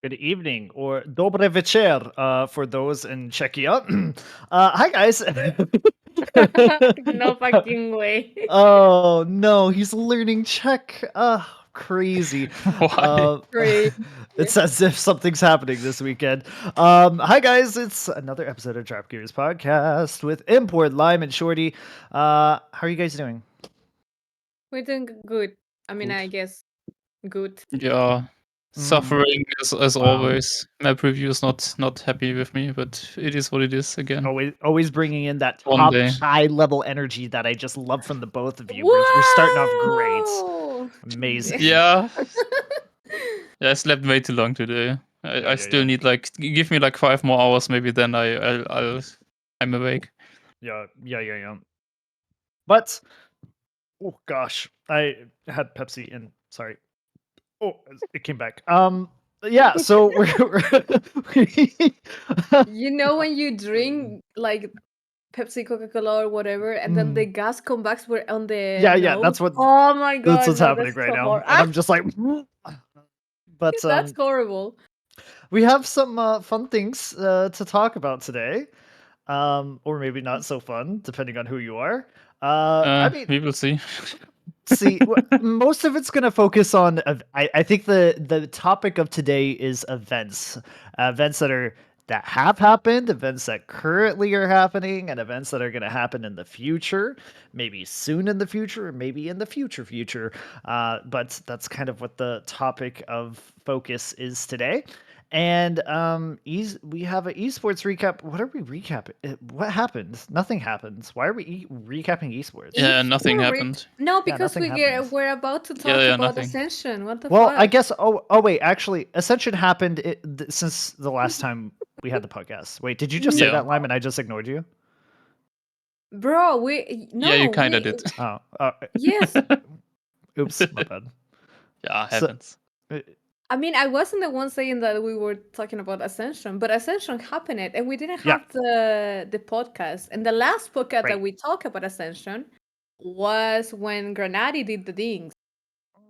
Good evening or dobre večer for those in Czechia. Hi, guys. No fucking way. Oh, no, he's learning Czech. Crazy. Why? Great. It's as if something's happening this weekend. Hi, guys. It's another episode of Trap Gears Podcast with Import, Lime, and Shorty. How are you guys doing? We're doing good. I mean, Good. I guess good. Yeah, suffering as Wow. always. My preview is not happy with me, but it is what it is again. Always bringing in that One top day. high level energy that I just love from the both of you. We're starting off great. Whoa! Amazing. Yeah, I slept way too long today. I still need give me 5 more hours, maybe then I'm awake. Yeah. But oh gosh, I had Pepsi and sorry. Oh, it came back. Yeah, so You know when you drink like Pepsi, Coca-Cola, or whatever, and then the gas comes back where on the yeah, nose? that's what Oh my that's god, what's no, happening that's right so now, horrible. and I'm just like, but That's horrible. we have some fun things to talk about today, or maybe not so fun, depending on who you are. I mean, We will see. see, most of it's going to focus on. I think the topic of today is events, events that have happened, events that currently are happening, and events that are going to happen in the future, maybe soon in the future, or maybe in the future. But that's kind of what the topic of focus is today. And we have an esports recap. What are we recapping? What happened? Nothing happens. Why are we recapping esports? Yeah, nothing Esports? happened. No, Yeah, because nothing happened. we're about to talk Yeah, about nothing. Ascension. What the Well, fuck? I guess. Oh wait. Actually, Ascension happened since the last time we had the podcast. Wait, did you just say Yeah. that, Lime, and I just ignored you? Bro, Yeah, you no, kinda did. Oh, yes. oops, my bad. Yeah, So, happens. I mean, I wasn't the one saying that we were talking about Ascension, but Ascension happened, and we didn't Yeah. have the podcast. And the last podcast that Right. we talked about Ascension was when Granati did the things,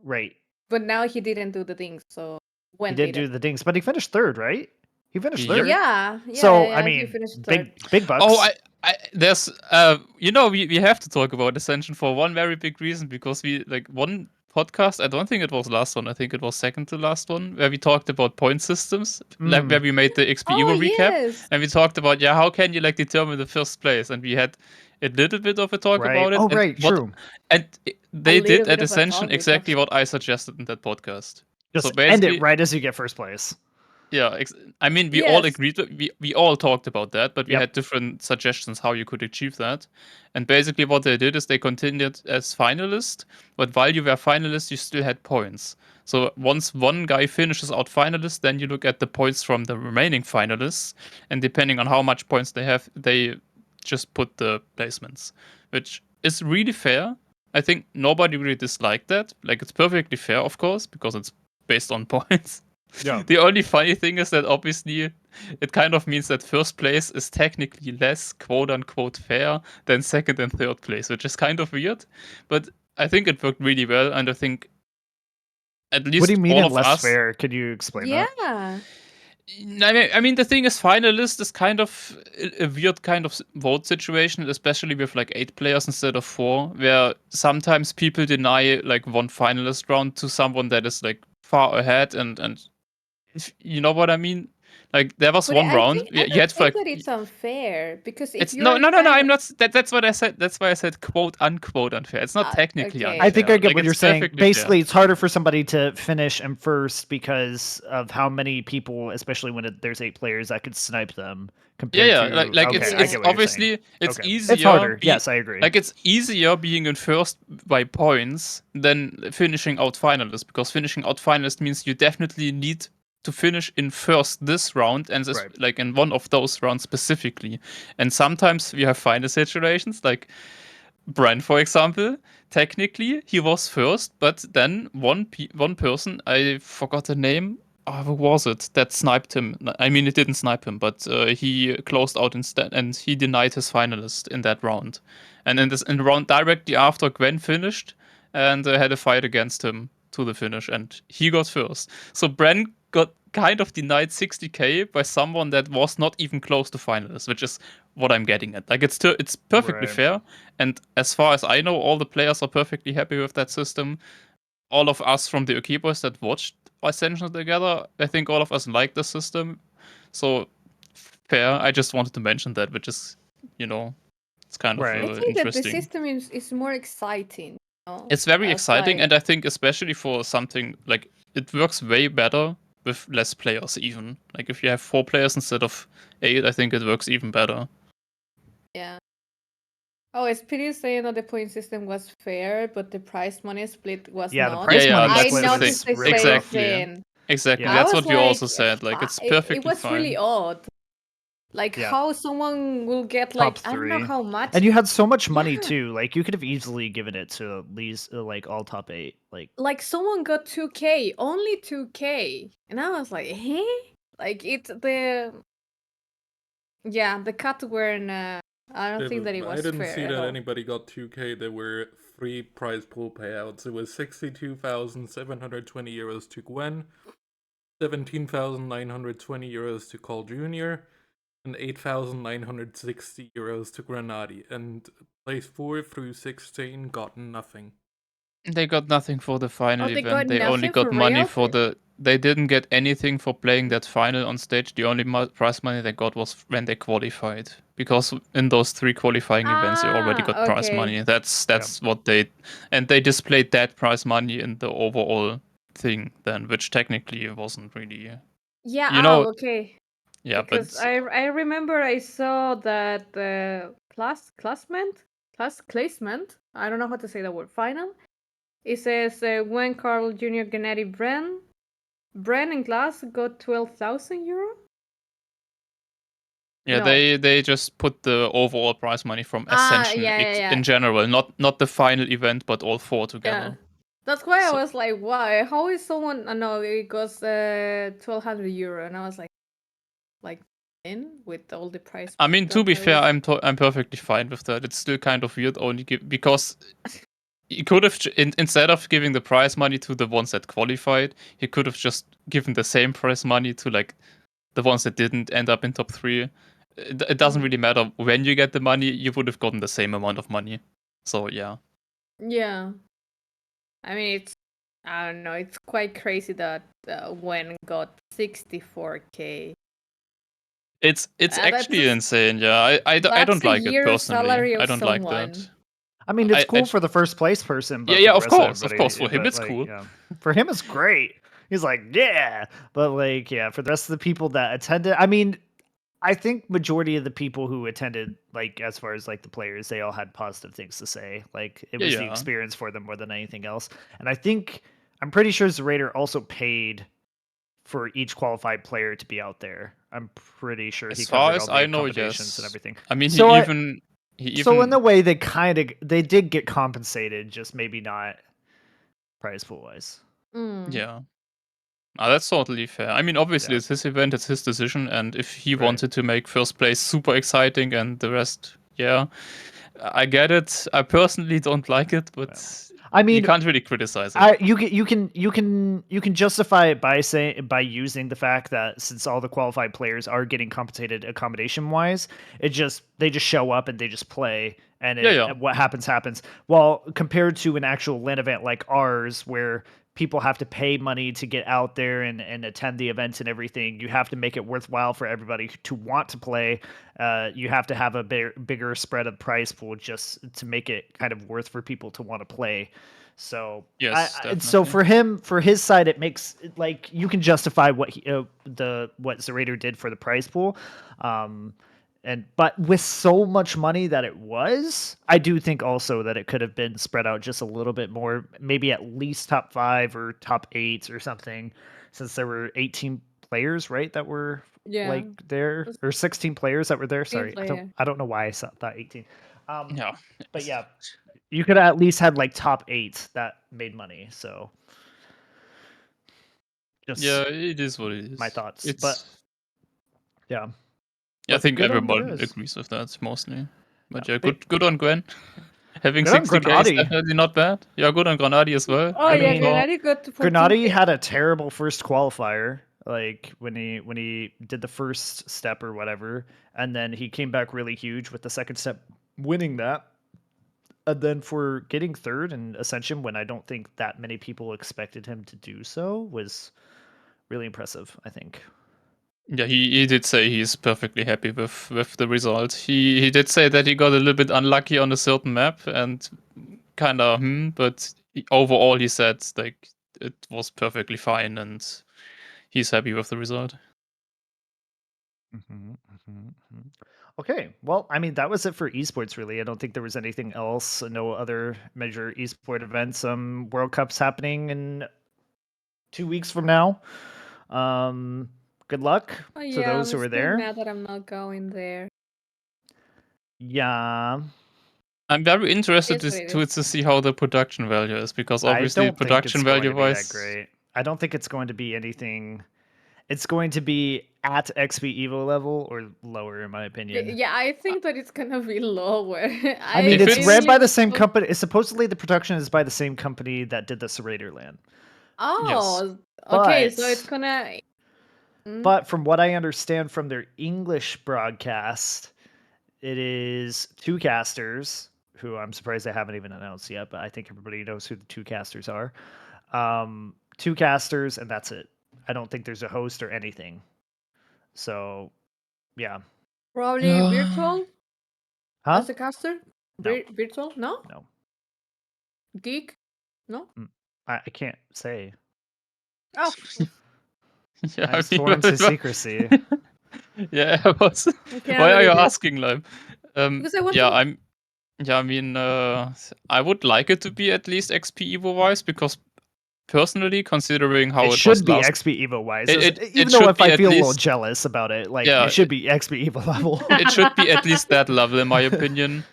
Right. but now he didn't do the things. So He when did did do it? the dings, but he finished third, right? He finished Yep. third. Yeah, So I he mean, finished third. big bucks. Oh, there's we have to talk about Ascension for one very big reason, because we one podcast, I don't think it was last one, I think it was second to last one, where we talked about point systems, where we made the XP Oh, Evo recap, yes. and we talked about how can you determine the first place, and we had a little bit of a talk Right. about it. Oh, and right. True. they little did at bit of a Ascension topic, exactly what I suggested in that podcast. Just So end basically, it right as you get first place. yeah, I mean, we all Yes. agreed. We all talked about that, but we Yep. had different suggestions how you could achieve that. And basically, what they did is they continued as finalist, but while you were finalist, you still had points. So once one guy finishes out finalist, then you look at the points from the remaining finalists, and depending on how much points they have, they just put the placements, which is really fair. I think nobody really disliked that. Like, it's perfectly fair, of course, because it's based on points. Yeah. The only funny thing is that obviously it kind of means that first place is technically less quote unquote fair than second and third place, which is kind of weird. But I think it worked really well, and I think at least What do you mean all in of less us. fair? Could you explain that? Yeah. I mean, the thing is, finalist is kind of a weird kind of vote situation, especially with 8 players instead of 4, where sometimes people deny one finalist round to someone that is far ahead, and if you know what I mean. There was But one I round don't you had think that it's unfair because if it's you're no. I'm not. That's what I said. That's why I said quote unquote unfair. It's not technically okay. unfair. I think I get what it's you're saying. perfectly Basically, fair. it's harder for somebody to finish in first because of how many people, especially when there's 8 players, that could snipe them. Compared Yeah. to Like okay, it's I get what you're saying. obviously it's Okay. easier. It's harder. Yes, I agree. It's easier being in first by points than finishing out finalist, because finishing out finalist means you definitely need to finish in first this round, and this, Right. in one of those rounds specifically. And sometimes we have final situations like Brand, for example. Technically, he was first, but then one person, I forgot the name. Oh, who was it that sniped him? I mean, it didn't snipe him, but he closed out instead, and he denied his finalist in that round. And in the round directly after, Gwen finished and had a fight against him to the finish, and he got first. So Bren got kind of denied 60k by someone that was not even close to finalists, which is what I'm getting at. Like, it's perfectly Right. fair, and as far as I know, all the players are perfectly happy with that system. All of us from the UK boys that watched Ascension together, I think all of us like the system. So fair. I just wanted to mention that, which is, it's kind of Right. I think that the interesting. system is more exciting. It's very As exciting, like, and I think especially for something like it works way better with less players. Even like if you have 4 players instead of 8, I think it works even better. yeah. Oh, it's pretty saying that the point system was fair, but the prize money split was Yeah, the not. prize money I split noticed was the really same rough. thing. Exactly. Yeah. I That's was what we like, also said. Like it's it perfectly was really fine. odd. Like Yeah. how someone will get Top like I don't know 3. how much. And you had so much money Yeah. too. Like you could have easily given it to at least like all top 8. Like someone got 2k, only 2k, and I was like, hey, like it's the cut weren't. I don't think that it I was didn't fair see at that all. anybody got 2k. There were 3 prize pool payouts. It was 62,720 euros to Gwen, 17,920 euros to Call Jr., and 8,960 euros to Granadi. And place 4 through 16 got nothing. They got nothing for the final Oh, they event. got They only nothing got for money real? for the. They didn't get anything for playing that final on stage. The only prize money they got was when they qualified, because in those 3 qualifying events, they already got prize Okay. money. That's what they, and they displayed that prize money in the overall thing then, which technically wasn't really. Yeah. Okay. Yeah, Because but I remember I saw that placement. I don't know how to say that word. Final. It says when Carl Jr. Gennady Bren and Glass got 12,000 euro. yeah, No. they just put the overall prize money from Ascension Yeah. in general, not the final event, but all 4 together. Yeah. That's why I So- was like, why? How is someone? No, it goes 1,200 euro, and I was like in with all the price. I mean, to be fair, lotteries. I'm perfectly fine with that. It's still kind of weird, only because he could have instead of giving the prize money to the ones that qualified, he could have just given the same prize money to like the ones that didn't end up in top 3. It doesn't really matter when you get the money; you would have gotten the same amount of money. So yeah. Yeah. I mean, I don't know. It's quite crazy that Wen got 64k. It's actually insane. Yeah, I don't That's a like it year's personally. salary of I don't like someone. that. I mean, it's I cool j- for the first place person, but Yeah, for yeah, the of rest course. everybody, For him, but it's cool. yeah, for him it's great. He's like, yeah, but like, yeah, for the rest of the people that attended, I mean, I think majority of the people who attended, like as far as like the players, they all had positive things to say. Like it was the Yeah. experience for them more than anything else. And I'm pretty sure Zerator also paid for each qualified player to be out there. I'm pretty sure he As far covered all as the I know, accommodations and yes. everything. I mean, So so in a even way, they did get compensated, just maybe not prize pool wise. yeah. That's totally fair. I mean, obviously, Yeah. it's his event, it's his decision, and if he Right. wanted to make first place super exciting and the rest, yeah, I get it. I personally don't like it, but I mean, you can't really criticize it. you can justify it by using the fact that since all the qualified players are getting compensated accommodation wise, they just show up and they just play, and Yeah. what happens. While compared to an actual LAN event like ours, where people have to pay money to get out there and attend the events and everything, you have to make it worthwhile for everybody to want to play. You have to have a bigger spread of prize pool just to make it kind of worth for people to want to play. So Yes, so definitely. for his side, it makes like you can justify what what Zerator did for the prize pool, but with so much money that it was, I do think also that it could have been spread out just a little bit more, maybe at least top 5 or top 8 or something, since there were 18 players, right, that were like there, or 16 players that were there. Sorry, I don't know why I thought 18. Yeah. But yeah, you could at least had like top 8 that made money. So just Yeah, it is what it is. my thoughts. It's but yeah, I think good on you everyone guys. agrees with that mostly. But yeah, Big- good on Gwen. Having Good on 60k is Granadi. definitely not bad. Yeah, good on Granadi as well. Oh I yeah, mean, Gennady got 14K. Granadi had a terrible first qualifier. like when he did the first step or whatever, and then he came back really huge with the second step, winning that. And then for getting third in Ascension, when I don't think that many people expected him to do so, was really impressive, I think. Yeah, he did say he's perfectly happy with the result. He did say that he got a little bit unlucky on a certain map and kind of but overall he said like it was perfectly fine and he's happy with the result. Okay, well, I mean, that was it for esports, really. I don't think there was anything else. No other major esport events. World Cup's happening in 2 weeks from now. Good luck Oh to yeah, those I'm who are still there. mad that I'm not going there. Yeah, I'm very interested It's what it to see how the production value is, because I obviously don't think production it's going value to be that wise, great. I don't think it's going to be anything. It's going to be at XP Evo level or lower, in my opinion. Yeah, I think that it's gonna be lower. I mean, If it's it's- ran by the was same so- company. Supposedly, the production is by the same company that did the Serrator Land. Oh, okay, so it's But- gonna. But from what I understand from their English broadcast, it is two casters who I'm surprised they haven't even announced yet, but I think everybody knows who the two casters are. Two casters, and that's it. I don't think there's a host or anything. So, yeah. Probably virtual Huh? as a caster. No. Virtual? No. No. Geek? No. I can't say. Oh, yeah, I sworn to secrecy. Yeah, why cannot are you believe it. asking, Lime? Because I want Yeah, to. I mean, I would like it to be at least XP Evo wise, because personally, considering how It it was should be last, XP Evo wise. it Even though should if be I at feel a little least, jealous about it, like Yeah, it should be XP Evo level. it should be at least that level, in my opinion.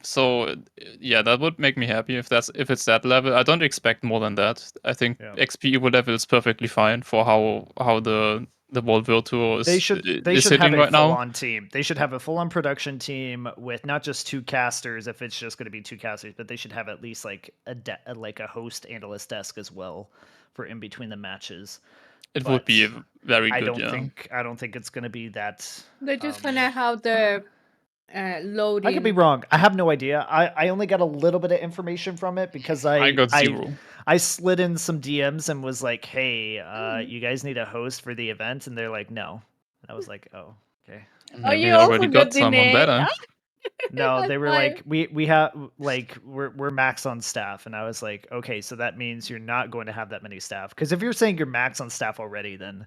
So yeah, that would make me happy if it's that level. I don't expect more than that. I think Yeah. XP Evo level is perfectly fine for how the World World Tour They is should hitting have a right full now. on team. They should have a full on production team with not just two casters if it's just going to be two casters, but they should have at least like a host analyst desk as well for in between the matches. It But would be very I good. don't Yeah. think it's going to be that. They're just gonna have the loading. I could be wrong. I have no idea. I only got a little bit of information from it because I got zero. I slid in some DMs and was like, "Hey, you guys need a host for the event?" And they're like, "No." And I was like, "Oh, okay." Oh, Maybe you they also already got got the some on name. that. No, High they were five. like, we have like we're max on staff, and I was like, okay, so that means you're not going to have that many staff. Because if you're saying you're max on staff already, then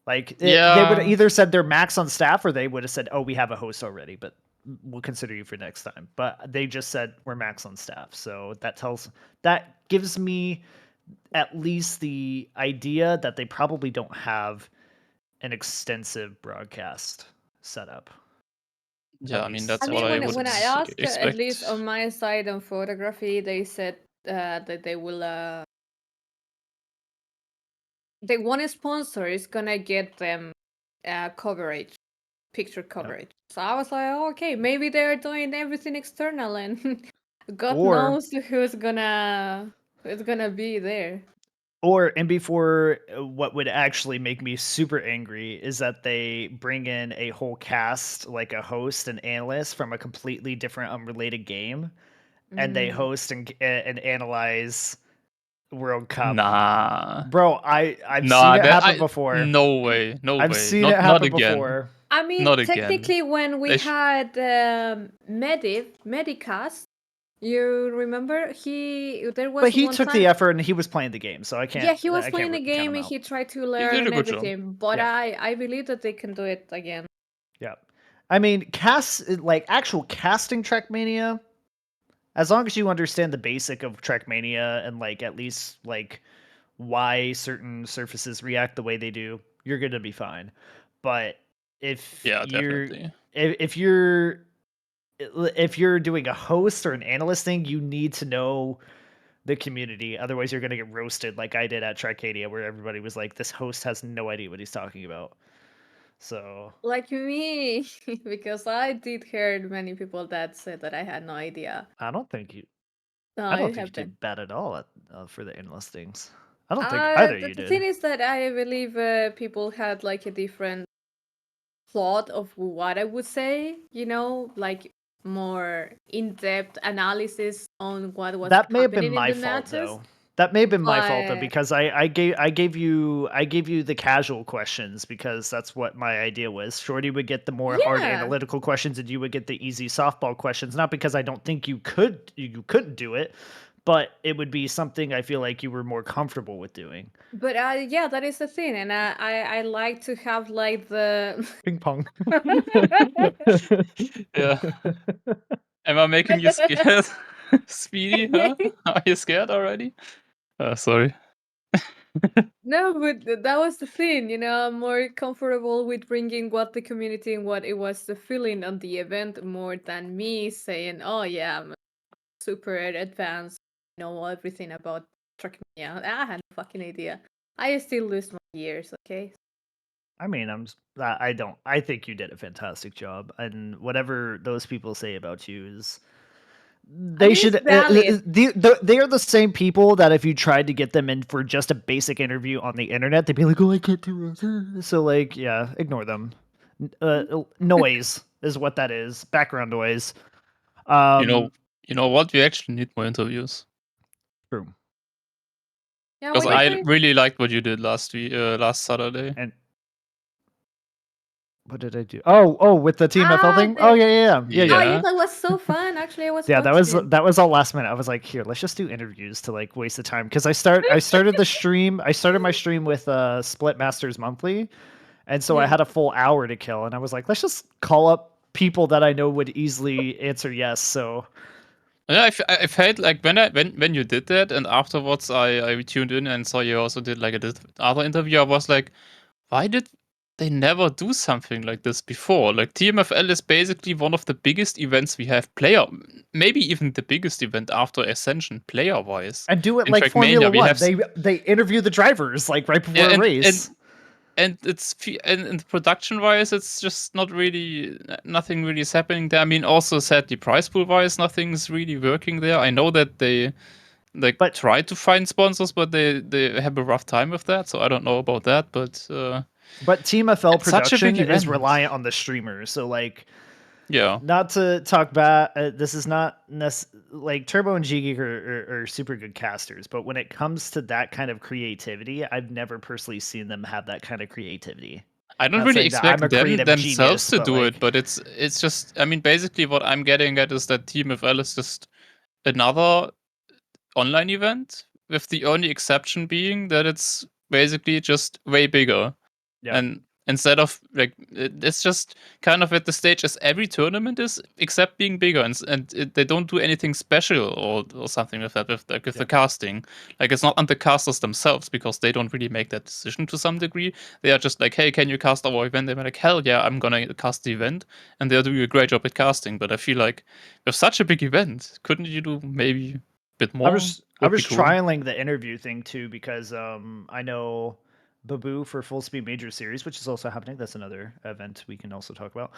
like they would have Yeah. either said they're max on staff, or they would have said, oh, we have a host already, but we'll consider you for next time. But they just said we're max on staff, so that gives me at least the idea that they probably don't have an extensive broadcast setup. Yeah, I mean that's I what mean, I would when I asked, at least expect. on my side on photography, they said that they will. The one sponsor is gonna get them coverage, picture coverage. So I was like, oh, okay, maybe they're doing everything external, and God Or- knows who's gonna be there. And before, what would actually make me super angry is that they bring in a whole cast, like a host and analyst from a completely different, unrelated game, and they host and analyze World Cup. Nah. Bro, I've Nah, seen it happen before. No way. No I've way. seen it Not happen again. before. I mean, Not again. technically, when we They had Medicast, you remember there was. But he one took time, the effort and he was playing the game, so I can't. Yeah, he was I playing the can't count game him and out. he tried to did learn a and good job. everything. But Yeah. I believe that they can do it again. Yeah, I mean, actual casting Trackmania. As long as you understand the basic of Trackmania and like at least like why certain surfaces react the way they do, you're gonna be fine. But if Yeah, you're definitely. if you're doing a host or an analyst thing, you need to know the community. Otherwise, you're gonna get roasted like I did at Trackmania, where everybody was like, "This host has no idea what he's talking about." So Like me, because I did hear many people that said that I had no idea. I don't think you. No, I don't it think you happened. did bad at all for the analyst things. I don't think either The you thing did. is that I believe people had like a different plot of what I would say, like more in-depth analysis on what was That may have been happening in my the fault matches. though. That may have been my fault though, But because I gave you the casual questions because that's what my idea was. Shorty would get the more hard yeah, analytical questions, and you would get the easy softball questions. Not because I don't think you couldn't do it, but it would be something I feel like you were more comfortable with doing. but yeah, that is the thing, and I like to have like the. Ping pong. Yeah. Am I making you scared, Speedy? Huh? Are you scared already? Sorry. No, but that was the thing, I'm more comfortable with bringing what the community and what it was the feeling on the event more than me saying, oh yeah, I'm super advanced, know everything about Trackmania. I had no fucking idea. I still lose my years, okay? I mean, I don't. I think you did a fantastic job, and whatever those people say about you is I they mean, should. it's valid. They are the same people that if you tried to get them in for just a basic interview on the internet, they'd be like, "Oh, I can't do it." So, like, yeah, ignore them. Noise is what that is. Background noise. You know, you know what? We actually need more interviews True. Yeah, because what do you Like, I think? really liked what you did last Saturday. and what did I do? Oh, with the TMFL Ah, thing. Oh, yeah. oh yeah, Yeah. that was so fun. Actually, I was Yeah, watching. that was all last minute. I was like, here, let's just do interviews to like waste the time because I started the stream. I started my stream with Split Masters Monthly, and so I Yeah. had a full hour to kill, and I was like, let's just call up people that I know would easily answer yes. So Yeah, I felt like when you did that, and afterwards I tuned in and saw you also did like other interview. I was like, why did they never do something like this before? Like TMFL is basically one of the biggest events we have maybe even the biggest event after Ascension player wise. and do it In like Formula Trackmania, we One. have They interview the drivers like right yeah, before a race. and and production wise, it's just not really nothing really is happening there. I mean, also sadly, prize pool wise, nothing's really working there. I know that they But try to find sponsors, but they have a rough time with that. So I don't know about that, but TMFL it's such a big production is event. reliant on the streamers. So like Yeah, not to talk bad, this is not like Turbo and G Geek are super good casters, but when it comes to that kind of creativity, I've never personally seen them have that kind of creativity. I don't Not really saying that I'm a expect them creative themselves genius, to but do it, like, but it's just. I mean, basically, what I'm getting at is that TMFL is just another online event, with the only exception being that it's basically just way bigger. yeah, And instead of like, it's just kind of at the stage as every tournament is, except being bigger, they don't do anything special or something with that with yeah, the casting. Like it's not on the casters themselves because they don't really make that decision to some degree. They are just like, hey, can you cast our event? They're like, hell yeah, I'm gonna cast the event, and they're doing a great job at casting. But I feel like with such a big event, couldn't you do maybe a bit more? I Would be was cool. trialing the interview thing too because I know Babu for Full Speed Major Series, which is also happening. That's another event we can also talk about.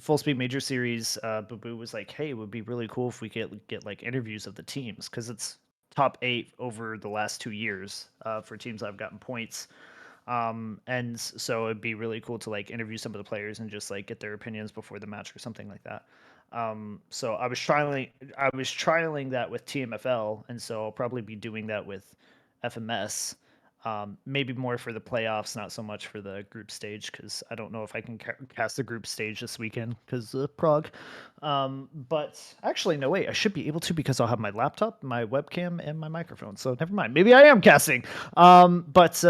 Full Speed Major Series, Babu was like, "Hey, it would be really cool if we could get like interviews of the teams because it's top 8 over the last 2 years for teams that have gotten points." And so it'd be really cool to like interview some of the players and just like get their opinions before the match or something like that. So I was trialing that with TMFL, and so I'll probably be doing that with FMS. Maybe more for the playoffs, not so much for the group stage, because I don't know if I can cast the group stage this weekend because of Prague. But actually, no, wait, I should be able to because I'll have my laptop, my webcam, and my microphone. So never mind. Maybe I am casting. But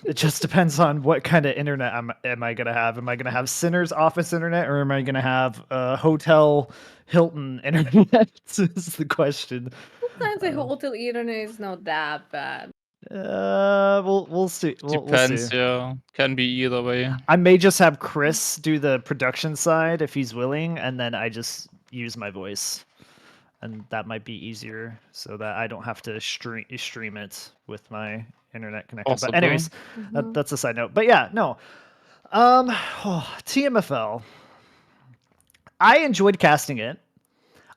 it just depends on what kind of internet am I gonna have. Am I gonna have Sinner's office internet, or am I gonna have Hotel Hilton internet? Is the question. Sometimes the hotel internet is not that bad. We'll see. We'll see. Depends, yeah. Can be either way. I may just have Chris do the production side if he's willing, and then I just use my voice, and that might be easier, so that I don't have to stream it with my internet connection. But Possible. anyways, that's a side note. But yeah, no. TMFL. I enjoyed casting it.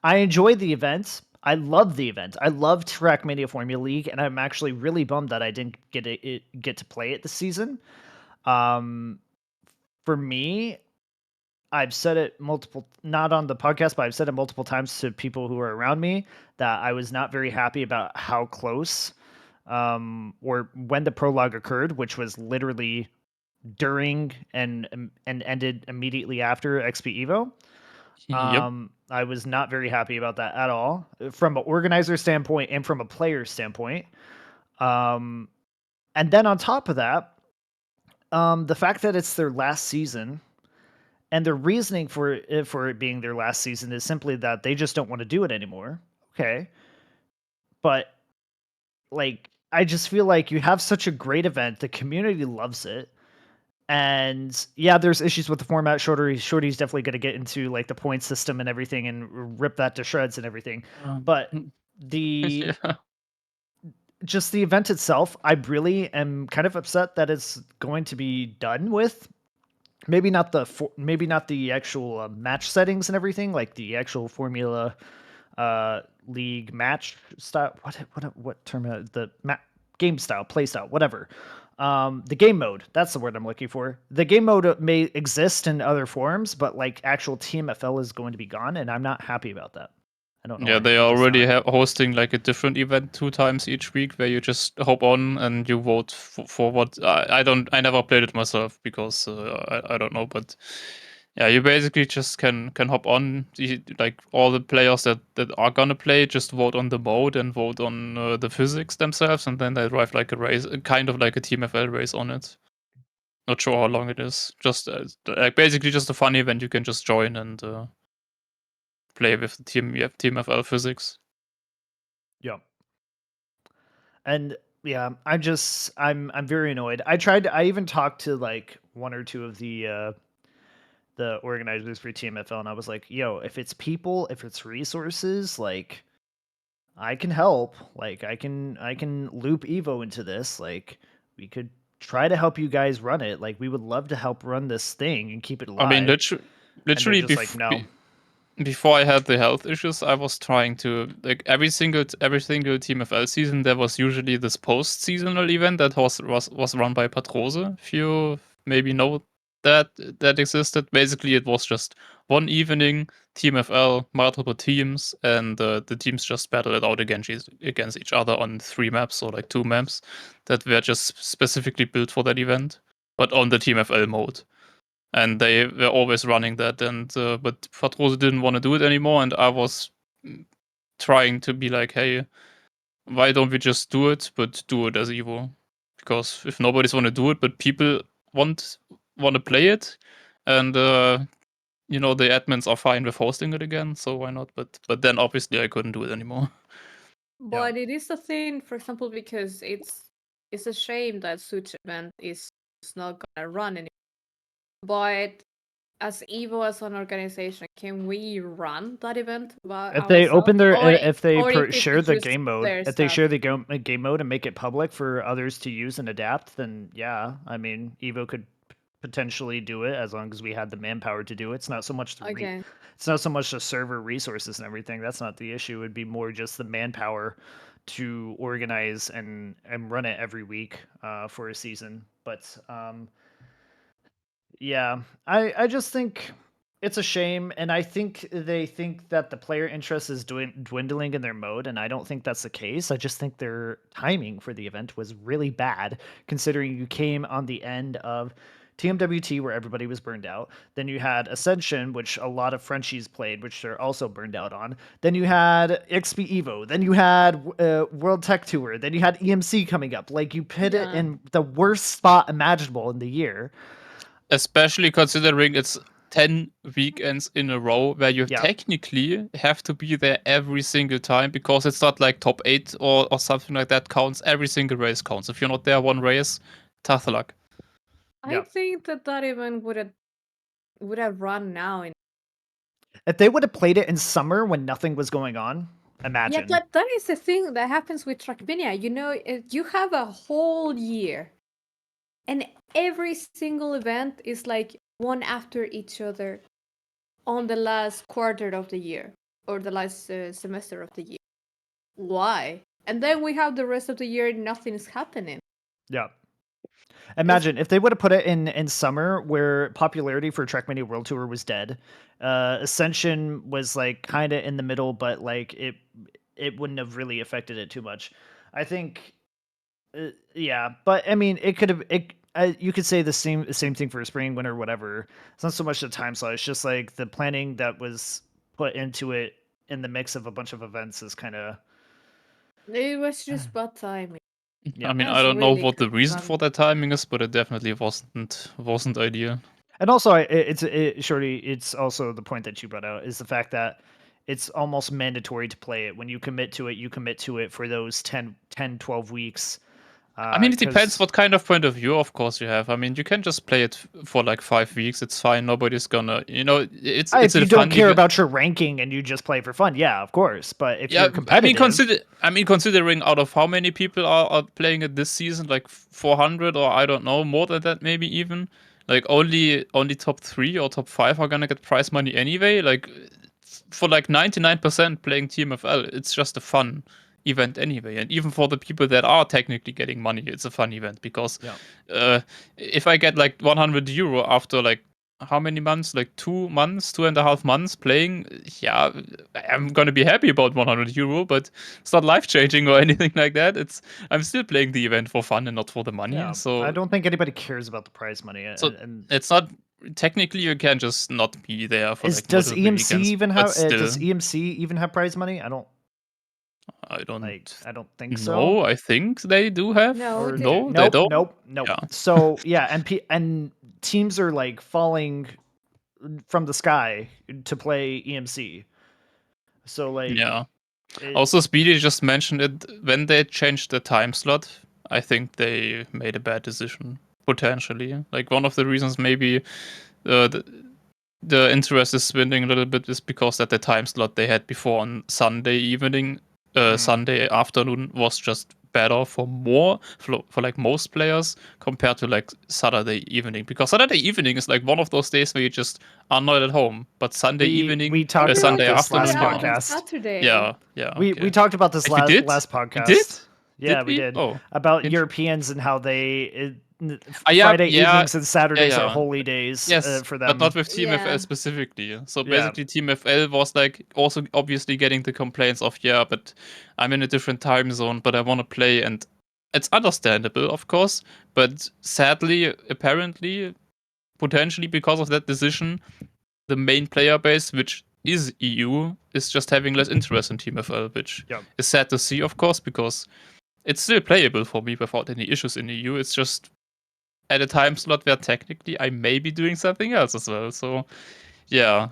I enjoyed the event. I love the event. I love Trackmania Formula League, and I'm actually really bummed that I didn't get to play it this season. For me, I've said it not on the podcast, but I've said it multiple times to people who are around me that I was not very happy about how close, or when the prologue occurred, which was literally during and ended immediately after XP Evo. Yep. I was not very happy about that at all, from an organizer standpoint and from a player standpoint. And then on top of that, the fact that it's their last season, and the reasoning for it being their last season is simply that they just don't want to do it anymore. Okay, but like I just feel like you have such a great event, the community loves it. And yeah, there's issues with the format. Shorty's definitely going to get into like the point system and everything and rip that to shreds and everything. But the Yeah. just the event itself, I really am kind of upset that it's going to be done with. Maybe not the actual match settings and everything, like the actual Formula League match style. What term? Game style, play style, whatever. The game mode. That's the word I'm looking for. The game mode may exist in other forms, but like actual TMFL is going to be gone, and I'm not happy about that. I don't know Yeah, why. they I'm are just already not. hosting like a different event 2 times each week where you just hop on and you vote for what I never played it myself because I don't know, but yeah, you basically just can hop on like all the players that are gonna play just vote on the mode and vote on the physics themselves, and then they drive like a race, kind of like a TMFL race on it. Not sure how long it is. Just like basically just a fun event you can just join and play with the TMFL physics. Yeah. And yeah, I'm very annoyed. I even talked to like one or two of the organizers for TMFL, and I was like, yo, if it's people, if it's resources, like I can help. Like I can loop Evo into this. Like we could try to help you guys run it. Like we would love to help run this thing and keep it I mean, alive. And they're literally just like, no. before I had the health issues, I was trying to like every single TMFL season. There was usually this post seasonal event that was run by Patrose. If you maybe know that existed. Basically, it was just one evening TMFL, multiple teams, and the teams just battle it out against each other on 3 maps or like 2 maps that were just specifically built for that event, but on the TMFL mode. And they were always running that, and but Patrose didn't want to do it anymore, and I was trying to be like, hey, why don't we just do it, but do it as Evo? Because if nobody's want to do it, but people want to play it, and you know the admins are fine with hosting it again, so why not? But then obviously I couldn't do it anymore. Yeah. But it is a thing, for example, because it's a shame that such event is not gonna run anymore. But as Evo as an organization, can we run that event by If they ourselves, open their, or if they or if share it's the just game mode, their if they stuff? share the game mode and make it public for others to use and adapt, then yeah, I mean, Evo could potentially do it as long as we had the manpower to do it. It's not so much Okay. it's not so much the server resources and everything. That's not the issue. It'd be more just the manpower to organize and run it every week for a season. But yeah, I just think it's a shame, and I think they think that the player interest is dwindling in their mode, and I don't think that's the case. I just think their timing for the event was really bad, considering you came on the end of TMWT, where everybody was burned out. Then you had Ascension, which a lot of Frenchies played, which they're also burned out on. Then you had XP Evo. Then you had World Tech Tour. Then you had EMC coming up. Like you put it Yeah. in the worst spot imaginable in the year. Especially considering it's 10 weekends in a row where you Yeah. technically have to be there every single time, because it's not like top 8 or something like that counts. Every single race counts. If you're not there one race, tough luck. I Yeah. think that event would have run now. If they would have played it in summer when nothing was going on, Yeah, imagine. but that is the thing that happens with Trackmania. You know, you have a whole year, and every single event is like one after each other on the last quarter of the year or the last semester of the year. why? And then we have the rest of the year, nothing is happening. Yeah. Imagine if they would have put it in summer where popularity for Trackmania World Tour was dead. Ascension was like kind of in the middle, but like it wouldn't have really affected it too much. I think, yeah, but I mean, it could have it. You could say the same thing for spring, winter, whatever. It's not so much the time slot; it's just like the planning that was put into it in the mix of a bunch of events is kind of. It was just bad timing. Yeah. I mean, I That's don't know really what the reason bad. for that timing is, but it definitely wasn't ideal. And also, Shorty, it's also the point that you brought out is the fact that it's almost mandatory to play it. When you commit to it, you commit to it for those 10, 12 weeks. I mean, it depends 'Cause what kind of point of view, of course, you have. I mean, you can just play it for like 5 weeks. It's fine. Nobody's gonna, it's if a you don't fun care event. about your ranking and you just play for fun, yeah, of course. But if Yeah, you're competitive, I mean, considering out of how many people are playing it this season, like 400 or I don't know, more than that, maybe even. Like only top 3 or top 5 are gonna get prize money anyway. Like for like 99% playing TMFL, it's just a fun event anyway. And even for the people that are technically getting money, it's a fun event because yeah. if I get like 100 euro after like how many months? Like 2 months, 2.5 months playing. Yeah, I'm gonna be happy about 100 euro, but it's not life changing or anything like that. I'm still playing the event for fun and not for the money. Yeah, So I don't think anybody cares about the prize money. so And it's not technically you can just not be there for like does multiple EMC weekends, even but have still, does EMC even have prize money? I don't I don't I don't think so. know. I think they do have. No, it No, didn't. they Nope, don't. nope. Yeah. So yeah, and teams are like falling from the sky to play EMC. So like, Yeah. it, Also, Speedy just mentioned it when they changed the time slot. I think they made a bad decision potentially. Like one of the reasons maybe uh, the, the interest is swinging a little bit is because that the time slot they had before on Sunday evening, Sunday afternoon was just better for like most players compared to like Saturday evening, because Saturday evening is like one of those days where you just are not at home, but Sunday evening, we talked about Sunday Everyone this just stay last afternoon, at home on podcast. Saturday. yeah, We okay. talked about this Wait, we did? last We did? podcast. Yeah, Did we we? did. Oh, About int- Europeans and how they yeah, Friday yeah, evenings and Saturdays are yeah. holy days Yes, for but not them. with TMFL Yeah. specifically. So Yeah. basically, TMFL was like also obviously getting the complaints of, yeah, but I'm in a different time zone, but I want to play. And it's understandable, of course. But sadly, apparently, potentially because of that decision, the main player base, which is EU, is just having less interest in TMFL, which Yeah. is sad to see, of course, because it's still playable for me without any issues in EU. It's just at a time slot where technically I may be doing something else as well. So yeah,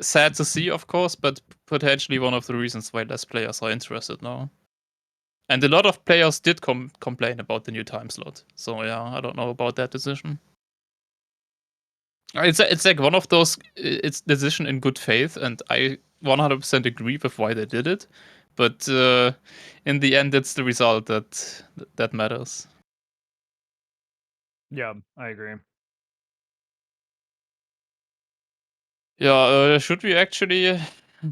sad to see, of course, but potentially one of the reasons why less players are interested now. And a lot of players did complain about the new time slot. So yeah, I don't know about that decision. It's like one of those. It's decision in good faith, and I 100% agree with why they did it. But in the end, it's the result that matters. Yeah, I agree. Yeah, should we actually?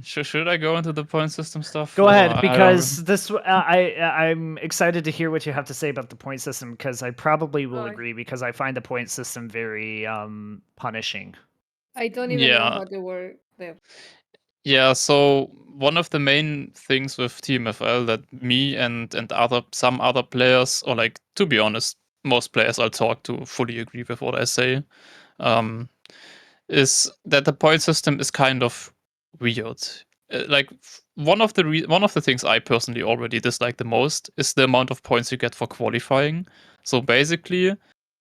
Should I go into the point system stuff? Go or ahead, I don't- because I'm excited to hear what you have to say about the point system, because I probably will Oh, agree, because I find the point system very punishing. I don't even know Yeah, how they were there. yeah. So one of the main things with TMFL that me and some other players, or like to be honest, most players I'll talk to fully agree with what I say, um, is that the point system is kind of weird. Like one of the things I personally already dislike the most is the amount of points you get for qualifying. So basically,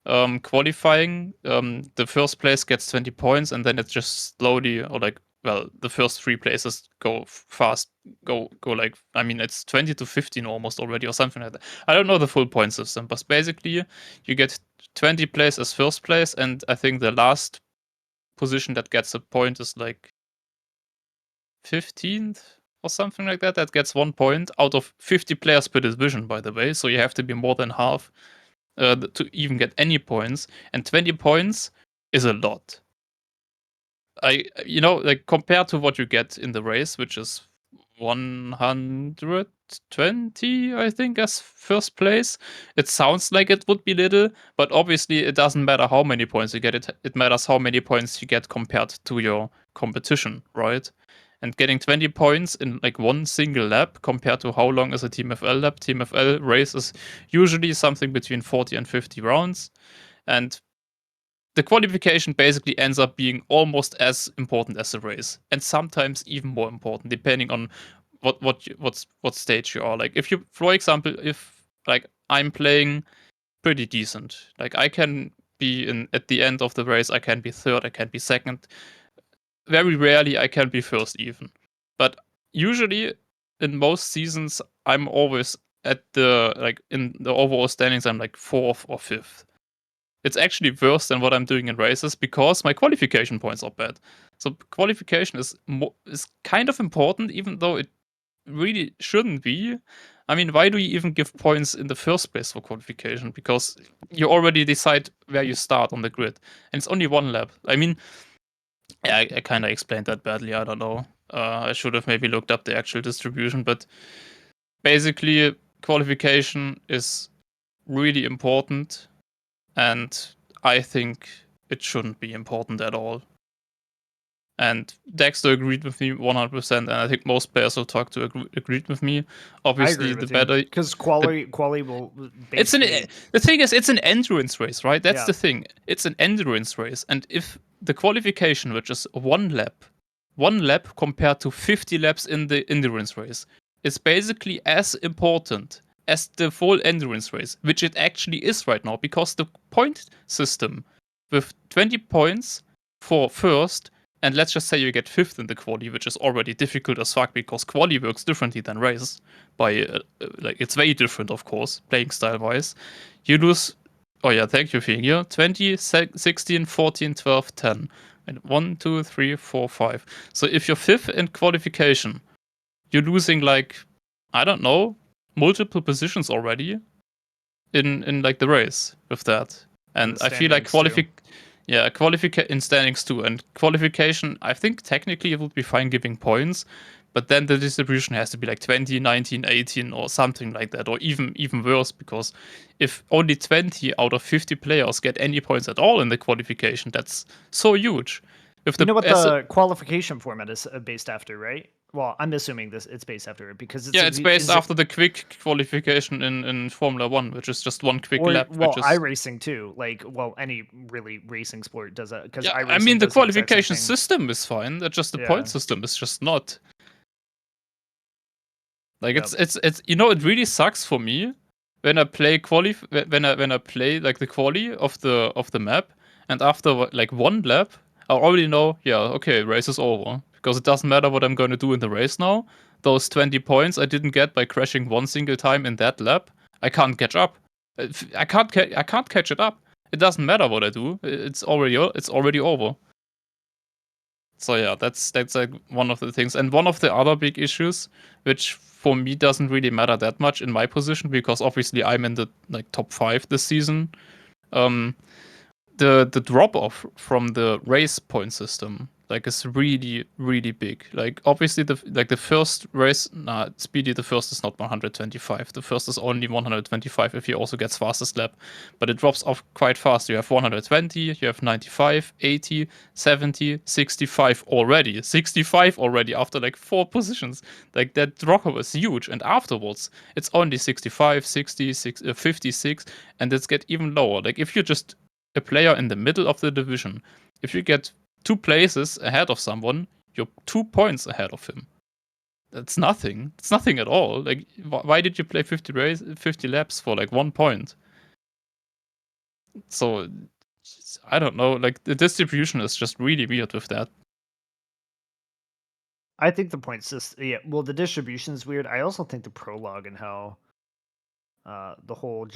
qualifying, the first place gets 20 points, and then it's just slowly, or like, well, the first 3 places go fast, go like, I mean, it's 20 to 15 almost already, or something like that. I don't know the full point system, but basically, you get 20 places as first place, and I think the last position that gets a point is like 15th or something like that. That gets 1 point out of 50 players per division, by the way. So you have to be more than half to even get any points. And 20 points is a lot. Like compared to what you get in the race, which is 120, I think, as first place. It sounds like it would be little, but obviously it doesn't matter how many points you get. It matters how many points you get compared to your competition, right? And getting 20 points in like one single lap compared to how long is a TMFL lap. TMFL race is usually something between 40 and 50 rounds. And the qualification basically ends up being almost as important as the race, and sometimes even more important, depending on what stage you are. Like if you, for example, if like I'm playing pretty decent, like I can be in at the end of the race, I can be third, I can be second. Very rarely I can be first even, but usually in most seasons I'm always at the like in the overall standings I'm like fourth or fifth. It's actually worse than what I'm doing in races because my qualification points are bad. So qualification is kind of important, even though it really shouldn't be. I mean, why do you even give points in the first place for qualification? Because you already decide where you start on the grid, and it's only one lap. I mean, yeah, I kind of explained that badly. I don't know. I should have maybe looked up the actual distribution, but basically, qualification is really important. And I think it shouldn't be important at all. And Dexter agreed with me 100%, and I think most players who talk to agreed with me. Obviously, the better because quality will basically. The thing is, it's an endurance race, right? That's the thing. It's an endurance race, and if the qualification, which is one lap compared to 50 laps in the endurance race, is basically as important as the full endurance race, which it actually is right now, because the point system with 20 points for first, and let's just say you get fifth in the quali, which is already difficult as fuck because quali works differently than race. Like it's very different, of course, playing style wise. You lose. Oh yeah, thank you, Figure. 20, 16, 14, 12, 10. And 1, 2, 3, 4, 5. So if you're fifth in qualification, you're losing like, I don't know, multiple positions already in like the race with that. And I feel like qualification in standings too. And qualification, I think technically it would be fine giving points, but then the distribution has to be like 20, 19, 18 or something like that, or even worse, because if only 20 out of 50 players get any points at all in the qualification, that's so huge. You know what the qualification format is based after, right? Well, I'm assuming it's based after it because it's based after the quick qualification in Formula 1, which is just one quick lap. Well, iRacing too. Like, well, any really racing sport does that because iRacing. I mean, the qualification system is fine. That's just the point system is just not. Like it's you know, it really sucks for me when I play when I play like the quali of the map, and after like one lap I already know, yeah, okay, race is over, because it doesn't matter what I'm going to do in the race now. Those 20 points I didn't get by crashing one single time in that lap, I can't catch up. I can't catch it up. It doesn't matter what I do. It's already over. So yeah, that's like one of the things. And one of the other big issues, which for me doesn't really matter that much in my position, because obviously I'm in the like top 5 this season. The drop off from the race point system like is really, really big. Like obviously the first race, Speedy, the first is not 125. The first is only 125 if he also gets fastest lap, but it drops off quite fast. You have 120, you have 95, 80, 70, 65 already. 65 already after like 4 positions. Like that drop off is huge, and afterwards it's only 65, 60, 56, and it's get even lower. Like if you're just a player in the middle of the division, if you get 2 places ahead of someone, you're 2 points ahead of him. That's nothing. It's nothing at all. Like, why did you play 50 laps for like 1 point? So, I don't know. Like, the distribution is just really weird with that. I think the point system, well, the distribution is weird. I also think the prologue and how the whole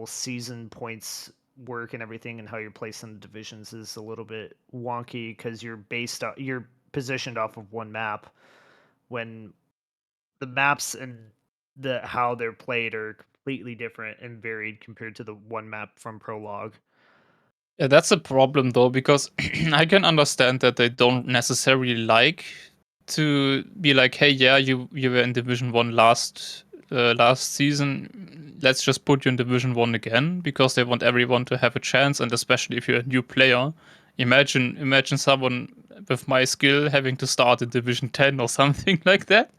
season points work and everything, and how you're placed in the divisions is a little bit wonky because you're positioned off of one map, when the maps and how they're played are completely different and varied compared to the one map from prologue. Yeah, that's a problem though, because I can understand that they don't necessarily like to be like, hey, yeah, you were in Division 1 last season. Let's just put you in Division 1 again, because they want everyone to have a chance, and especially if you're a new player. Imagine someone with my skill having to start in Division 10 or something like that,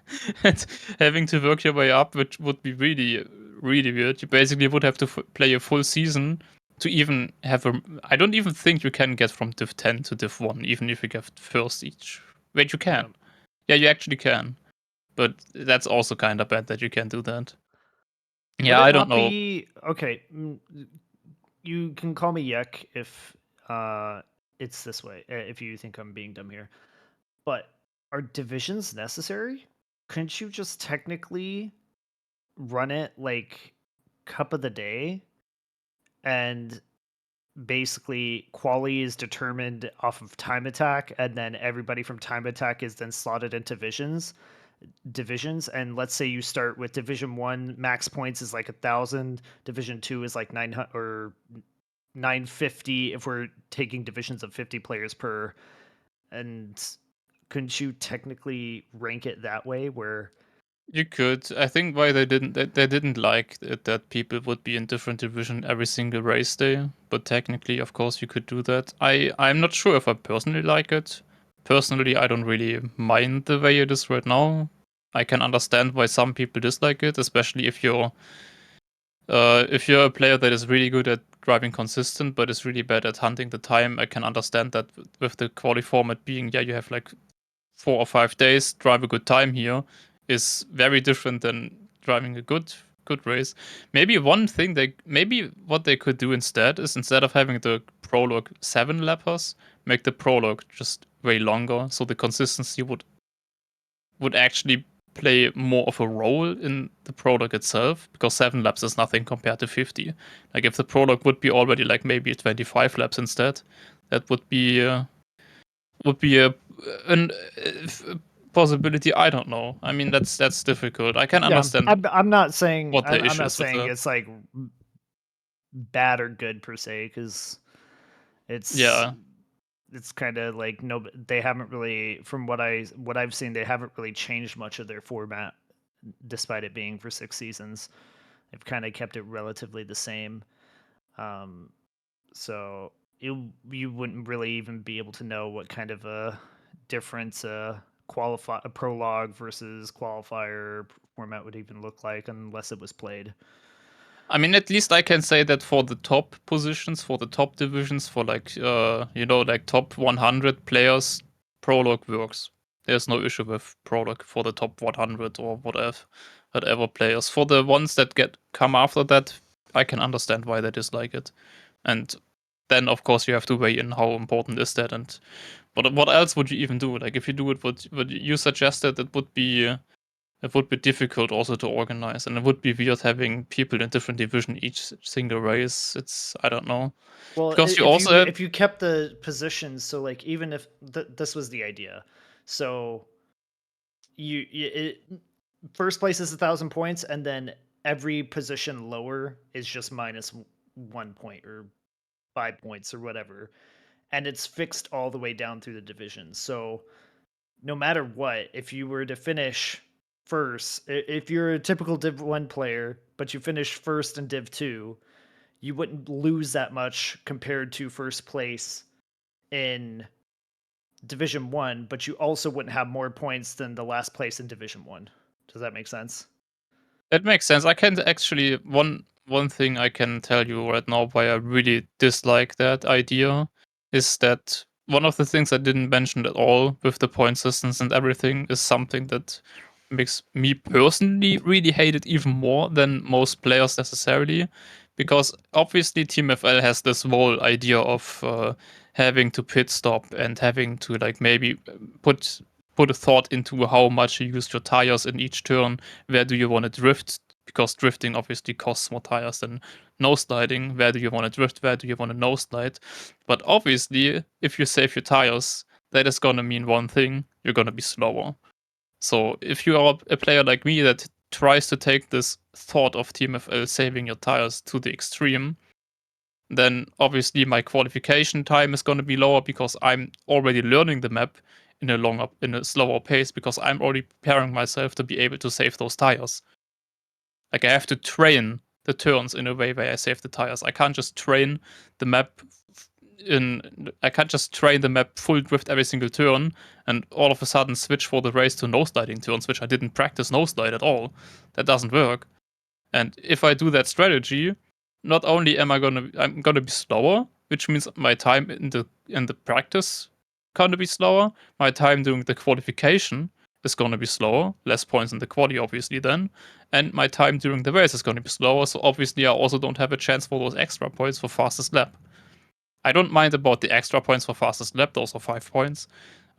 and having to work your way up, which would be really, really weird. You basically would have to play a full season to even have a. I don't even think you can get from Div 10 to Div 1, even if you get first each. Wait, you can. Yeah, you actually can. But that's also kind of bad that you can't do that. Yeah, Would it I don't not know. be okay? You can call me Yuck if it's this way. If you think I'm being dumb here, but are divisions necessary? Couldn't you just technically run it like cup of the day, and basically quali is determined off of time attack, and then everybody from time attack is then slotted into divisions, and let's say you start with division 1 max points is like 1,000, division 2 is like 900 or 950 if we're taking divisions of 50 players per, and couldn't you technically rank it that way where You could. I think why they didn't like it that people would be in different division every single race day. But technically, of course, you could do that. I'm not sure if I personally like it. Personally, I don't really mind the way it is right now. I can understand why some people dislike it, especially if you're a player that is really good at driving consistent but is really bad at hunting the time. I can understand that with the quali format being, yeah, you have like 4 or 5 days, drive a good time here, is very different than driving a good race. Maybe one thing maybe what they could do instead is, instead of having the prologue 7 lappers, make the prologue just way longer, so the consistency would actually play more of a role in the prologue itself, because 7 laps is nothing compared to 50. Like, if the prologue would be already like maybe 25 laps instead, that would be a possibility. I don't know. I mean, that's difficult. I can understand I'm not saying what the I'm issue not is with saying that. it's like bad or good per se, because it's Yeah. it's kind of like, no, they haven't really, from what I've seen, they haven't really changed much of their format despite it being for 6 seasons. They've kind of kept it relatively the same. So you wouldn't really even be able to know what kind of a difference a prologue versus qualifier format would even look like unless it was played. I mean, at least I can say that for the top positions, for the top divisions, for like like top 100 players, prologue works. There's no issue with prologue for the top 100 or whatever players. For the ones that come after that, I can understand why they dislike it. And then, of course, you have to weigh in how important is that, and what else would you even do? Like, if you do it, what you suggested, it would be difficult also to organize, and it would be weird having people in different division each single race. I don't know, Well, because you also had, if you kept the positions, so like even if this was the idea, so first place is 1,000 points, and then every position lower is just minus 1 point or 5 points or whatever, and it's fixed all the way down through the division. So no matter what, if you were to finish first, if you're a typical Div 1 player, but you finish first in Div 2, you wouldn't lose that much compared to first place in Division 1, but you also wouldn't have more points than the last place in Division 1. Does that make sense? that makes sense. I can actually one thing I can tell you right now why I really dislike that idea is that one of the things I didn't mention at all with the point systems and everything is something that makes me personally really hate it even more than most players necessarily, because obviously TMFL has this whole idea of having to pit stop and having to like maybe put a thought into how much you use your tires in each turn. Where do you want to drift? Because drifting obviously costs more tires than nosesliding. Where do you want to drift? Where do you want to noseslide? But obviously, if you save your tires, that is gonna mean one thing: you're gonna be slower. So if you are a player like me that tries to take this thought of TMFL saving your tires to the extreme, then obviously my qualification time is going to be lower because I'm already learning the map in a slower pace because I'm already preparing myself to be able to save those tires. Like I have to train the turns in a way where I save the tires. I can't just train the map full drift every single turn and all of a sudden switch for the race to nosesliding turns, which I didn't practice noseslide at all. That doesn't work. And if I do that strategy, not only I'm gonna be slower, which means my time in the practice gonna be slower, my time during the qualification is gonna be slower, less points in the quali obviously then, and my time during the race is gonna be slower, so obviously I also don't have a chance for those extra points for fastest lap. I don't mind about the extra points for fastest lap, those are 5 points.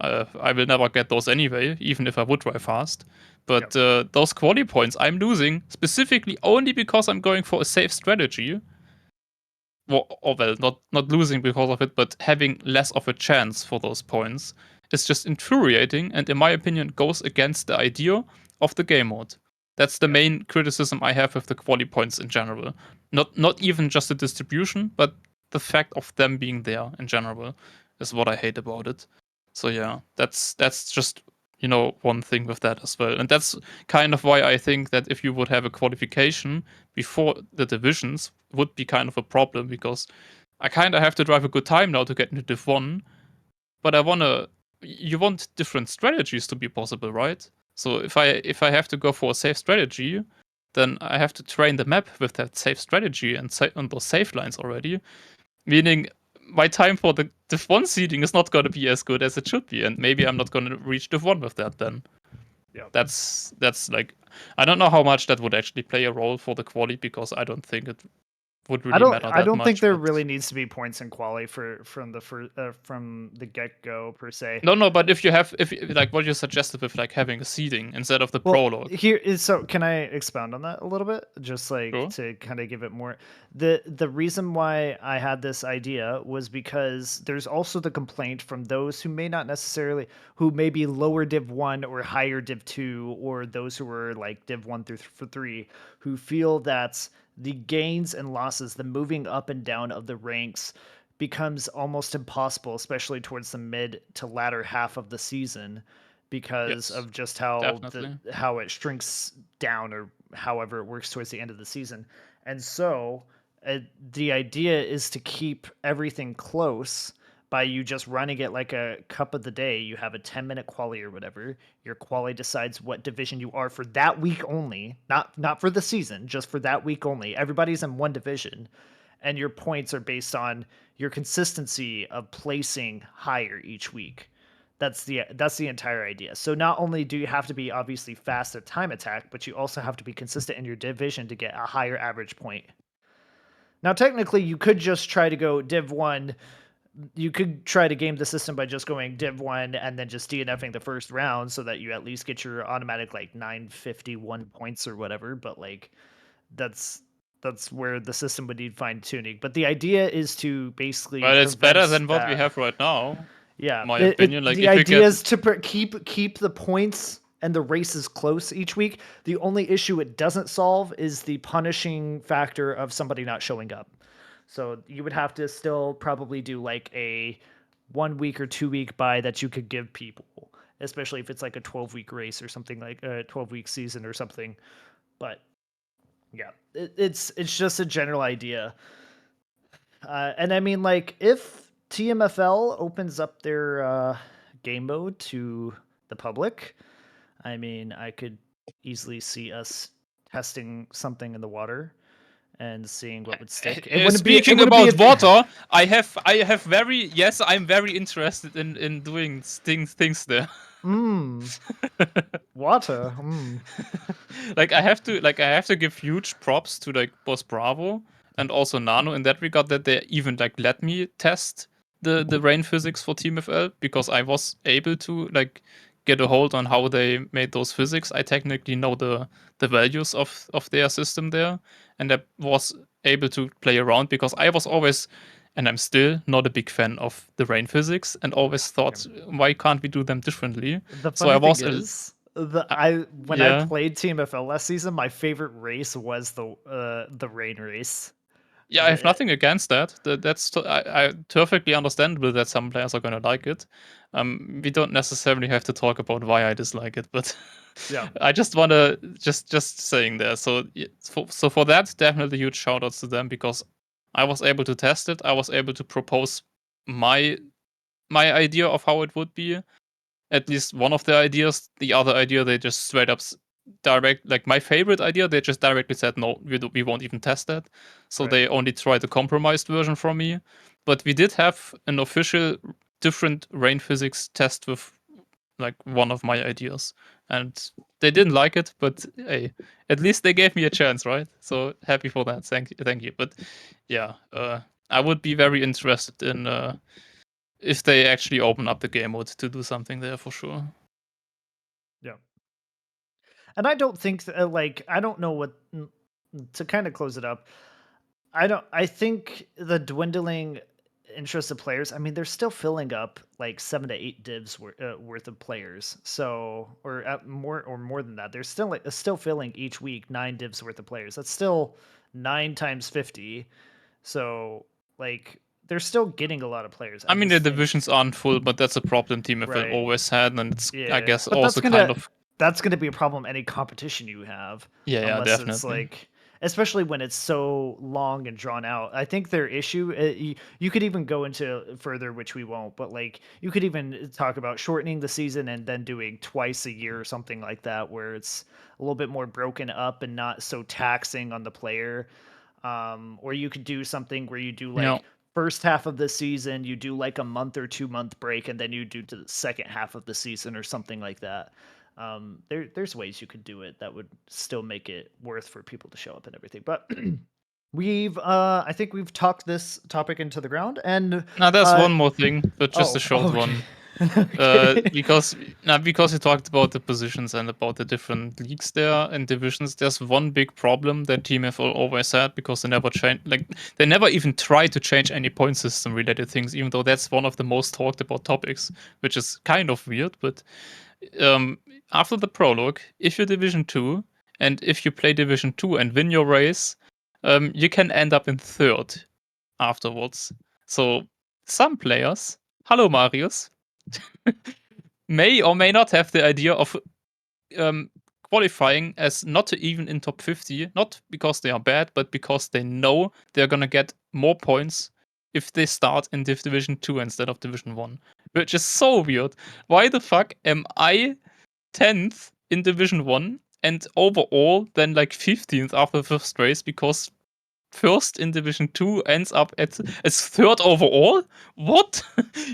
I will never get those anyway, even if I would drive fast. But those quali points I'm losing specifically only because I'm going for a safe strategy. Well, not losing because of it, but having less of a chance for those points is just infuriating, and in my opinion, goes against the idea of the game mode. That's the main criticism I have with the quali points in general. Not even just the distribution, but the fact of them being there in general is what I hate about it. So yeah, that's just one thing with that as well. And that's kind of why I think that if you would have a qualification before the divisions would be kind of a problem, because I kind of have to drive a good time now to get into Div 1, but you want different strategies to be possible, right? So if I have to go for a safe strategy, then I have to train the map with that safe strategy and on those safe lines already, meaning my time for the Div 1 seeding is not going to be as good as it should be, and maybe I'm not going to reach Div 1 with that then. Yeah. That's like, I don't know how much that would actually play a role for the quali, because I don't think it would really matter that much. I don't think there really needs to be points in quali from the get go per se. No, but if like what you suggested with like having a seeding instead of the prologue. So can I expound on that a little bit, just like Sure. to kind of give it more? The reason why I had this idea was because there's also the complaint from those who may be lower Div 1 or higher Div 2, or those who were like Div 1 through 3, who feel that the gains and losses, the moving up and down of the ranks, becomes almost impossible, especially towards the mid to latter half of the season, because of just how it shrinks down, or however it works towards the end of the season. And so the idea is to keep everything close by you just running it like a cup of the day. You have a 10-minute quali or whatever. Your quali decides what division you are for that week only, not for the season, just for that week only. Everybody's in one division, and your points are based on your consistency of placing higher each week. That's the entire idea. So not only do you have to be obviously fast at time attack, but you also have to be consistent in your division to get a higher average point. Now, technically, you could just try to go Div 1. You could try to game the system by just going Div 1 and then just DNFing the first round, so that you at least get your automatic like 951 points or whatever. But like that's where the system would need fine tuning. But the idea is to basically. Well, it's better than what we have right now. Yeah, in my opinion. Like the idea is to keep the points and the races close each week. The only issue it doesn't solve is the punishing factor of somebody not showing up. So you would have to still probably do like a 1 week or 2 week buy that you could give people, especially if it's like a 12-week race or something, like a 12-week season or something. But yeah, it's just a general idea. And I mean, like, if TMFL opens up their game mode to the public, I mean, I could easily see us testing something in the water and seeing what would stick. Speaking about water, I'm very interested in doing things there. Water. Like I have to give huge props to like both Bravo and also Nano in that regard, that they even like let me test the rain physics for TMFL, because I was able to like get a hold on how they made those physics. I technically know the values of their system there, and I was able to play around, because I was always, and I'm still not a big fan of the rain physics, and always thought, why can't we do them differently? The funny thing is, when I played TMFL last season, my favorite race was the rain race. Yeah, I have nothing against that. That's I perfectly understandable that some players are gonna like it. We don't necessarily have to talk about why I dislike it, but Yeah. I just wanna just saying there. So for that, definitely huge shout outs to them because I was able to test it. I was able to propose my idea of how it would be. At least one of the ideas. The other idea, they just straight up direct, like my favorite idea, they just directly said no, we won't even test that. So they only tried a compromised version from me. But we did have an official different rain physics test with like one of my ideas, and they didn't like it. But hey, at least they gave me a chance, right? So happy for that. Thank you. But yeah, I would be very interested in if they actually open up the game mode to do something there for sure. Yeah. And I don't think like I don't know what to kind of close it up. I think the dwindling interest of players. I mean, they're still filling up like 7 to 8 divs worth of players. So, or more than that. They're still filling each week 9 divs worth of players. That's still 9 times 50. So, like, they're still getting a lot of players. I mean, the just think, divisions aren't full, but that's a problem TMFL right? always had, and it's I Yeah, guess but also kind of that's gonna be a problem any competition you have, yeah, unless it's definitely. like, especially when it's so long and drawn out. I think their issue, you could even go into further, which we won't, but like you could even talk about shortening the season and then doing twice a year or something like that, where it's a little bit more broken up and not so taxing on the player. Or you could do something where you do You know, like first half of the season, you do like a month or 2 month break, and then you do to the second half of the season or something like that. There's ways you could do it that would still make it worth for people to show up and everything. But I think we've talked this topic into the ground, and now there's one more thing, but just a oh, short okay. one. Okay. Because you talked about the positions and about the different leagues there and divisions, there's one big problem that TMFL always had because they never change, like they never even try to change any point system related things, even though that's one of the most talked about topics, which is kind of weird. But after the prologue, if you're Division 2 and if you play Division 2 and win your race, you can end up in third afterwards. So some players, hello Marius, may or may not have the idea of qualifying as not even in top 50, not because they are bad, but because they know they're gonna get more points if they start in Division 2 instead of Division 1. Which is so weird. Why the fuck am I 10th in Division 1 and overall then like 15th after the first race because first in Division 2 ends up as third overall? What?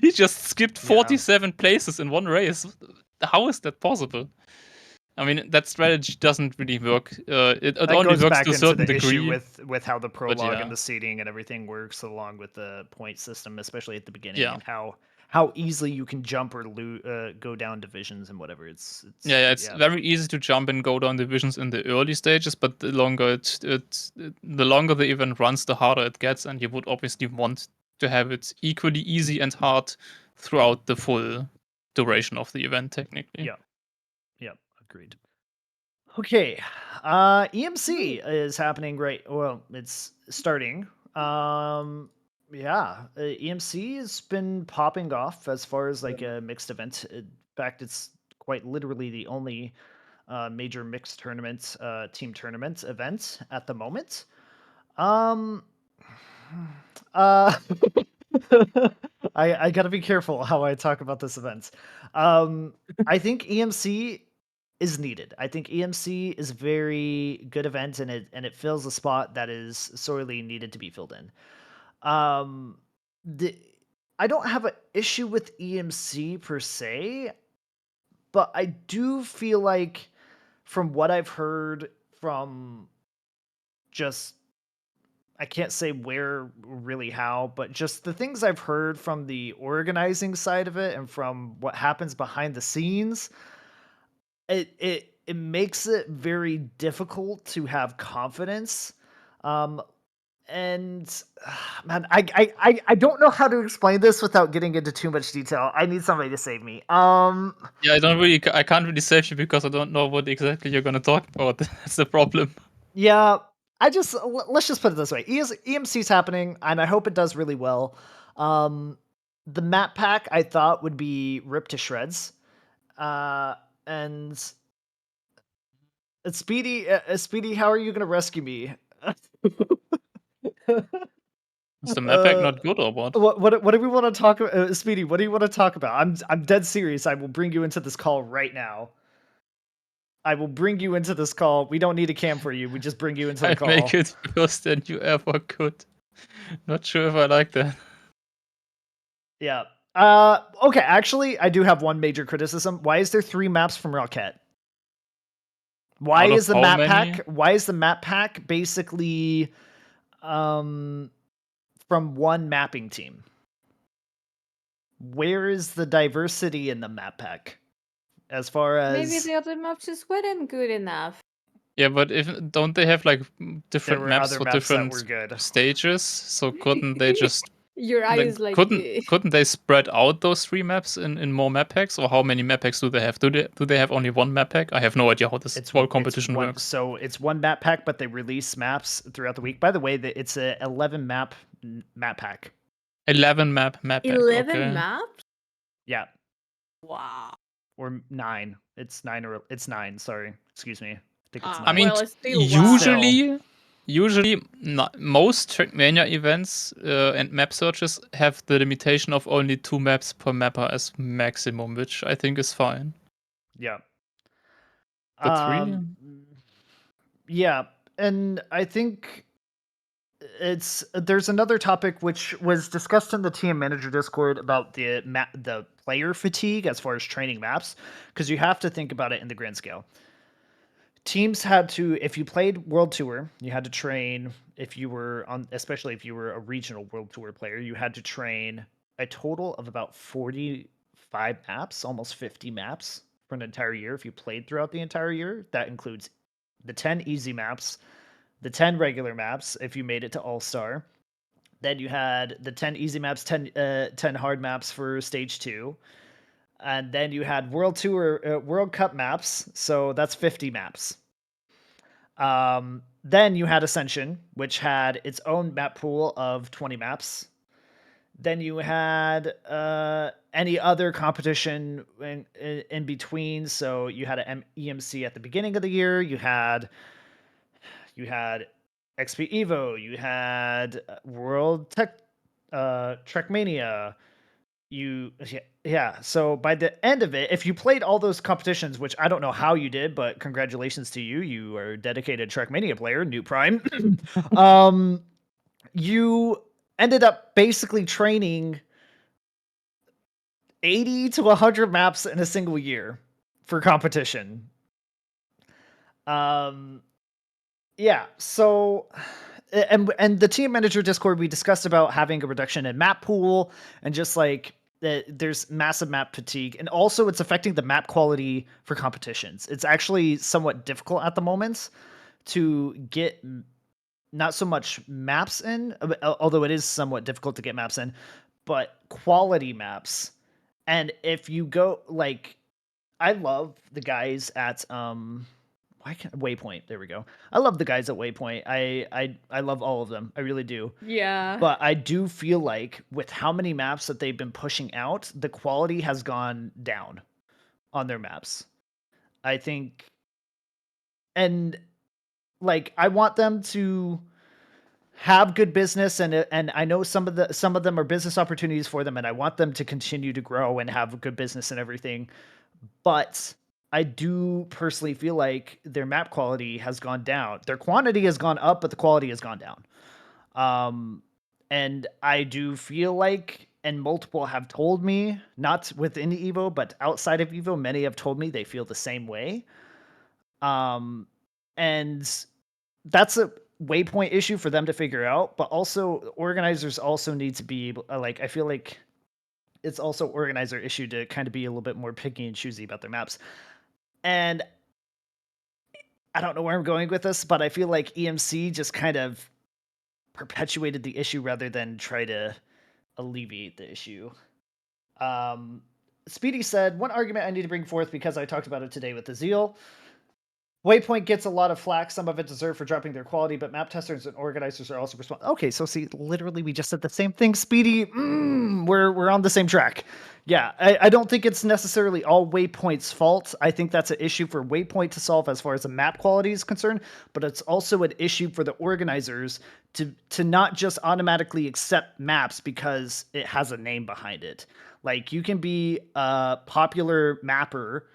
He just skipped 47 places in one race. How is that possible? I mean, that strategy doesn't really work. It That only goes works back to a into certain the issue degree. with how the prologue and yeah. the seeding and everything works, along with the point system, especially at the beginning, Yeah. and how easily you can jump or go down divisions and whatever. It's It's very easy to jump and go down divisions in the early stages, but the longer the longer the event runs, the harder it gets, and you would obviously want to have it equally easy and hard throughout the full duration of the event, technically. Yeah, agreed. Okay, EMC is happening well, it's starting. Yeah, EMC has been popping off as far as like a mixed event. In fact, it's quite literally the only major mixed tournament, team tournament event at the moment. Um, uh, I gotta be careful how I talk about this event. I think EMC is needed. I think EMC is a very good event, and it fills a spot that is sorely needed to be filled in. Um, the I don't have an issue with EMC per se, but I do feel like from what I've heard from just I can't say where really how, but just the things I've heard from the organizing side of it and from what happens behind the scenes, it makes it very difficult to have confidence. Um and man, I don't know how to explain this without getting into too much detail. I need somebody to save me. Yeah, I can't really save you because I don't know what exactly you're gonna talk about. That's the problem. Yeah, let's just put it this way: EMC's happening, and I hope it does really well. The map pack I thought would be ripped to shreds, and Speedy, how are you gonna rescue me? Is the map pack not good or what? What do we want to talk about, Speedy? What do you want to talk about? I'm dead serious. I will bring you into this call right now. I will bring you into this call. We don't need a cam for you. We just bring you into the I call. make it worse than you ever could. Not sure if I like that. Yeah. Okay, actually, I do have one major criticism. Why is there 3 maps from Rocket? Why Out of is the how map many? pack? Why is the map pack basically from one mapping team? Where is the diversity in the map pack? As far Maybe as the other maps just weren't good enough. Yeah, but don't they have like there different were maps other for maps that different were good. stages? So couldn't they just Your eyes like couldn't they spread out those 3 maps in more map packs? Or how many map packs do they have? Do they have only 1 map pack? I have no idea how this whole competition works. So it's one map pack, but they release maps throughout the week. By the way, it's a 11 map pack. 11 map pack. 11 Okay. maps? Yeah. Wow. Or 9. It's 9. Sorry, excuse me. I think it's 9. I mean, well, it's still wow. usually most Trackmania events and map searches have the limitation of only 2 maps per mapper as maximum, which I think is fine. Yeah. The 3? Yeah, and I think there's another topic which was discussed in the team manager Discord about the player fatigue as far as training maps, because you have to think about it in the grand scale. Teams had to, if you played World Tour, you had to train. If you were especially if you were a regional World Tour player, you had to train a total of about 45 maps, almost 50 maps for an entire year. If you played throughout the entire year, that includes the 10 easy maps, the 10 regular maps if you made it to All Star. Then you had the 10 easy maps, 10 hard maps for stage 2. And then you had World Tour, World Cup maps. So that's 50 maps. Then you had Ascension, which had its own map pool of 20 maps. Then you had any other competition in between. So you had an EMC at the beginning of the year. You had XP Evo. You had World Trackmania. Yeah. So by the end of it, if you played all those competitions, which I don't know how you did, but congratulations to you. You are a dedicated Trackmania player, New Prime. You ended up basically training 80 to 100 maps in a single year for competition. Yeah, so and the team manager Discord, we discussed about having a reduction in map pool and just like there's massive map fatigue, and also it's affecting the map quality for competitions. It's actually somewhat difficult at the moment to get not so much maps in, although it is somewhat difficult to get maps in, but quality maps. And if you go like, I love the guys at Waypoint. There we go. I love the guys at Waypoint. I love all of them. I really do. Yeah. But I do feel like with how many maps that they've been pushing out, the quality has gone down on their maps. I think, and like I want them to have good business, and I know some of them are business opportunities for them, and I want them to continue to grow and have good business and everything. But I do personally feel like their map quality has gone down. Their quantity has gone up, but the quality has gone down. And I do feel like, and multiple have told me, not within Evo, but outside of Evo, many have told me they feel the same way. And that's a Waypoint issue for them to figure out, but also organizers also need to be able, like, I feel like it's also organizer issue to kind of be a little bit more picky and choosy about their maps. And I don't know where I'm going with this, but I feel like EMC just kind of perpetuated the issue rather than try to alleviate the issue. Speedy said, one argument I need to bring forth because I talked about it today with the Zeal. Waypoint gets a lot of flack, some of it deserved for dropping their quality, but map testers and organizers are also responsible. Okay, so see, literally we just said the same thing, Speedy. We're on the same track. Yeah, I don't think it's necessarily all Waypoint's fault. I think that's an issue for Waypoint to solve as far as the map quality is concerned, but it's also an issue for the organizers to not just automatically accept maps because it has a name behind it. Like, you can be a popular mapper,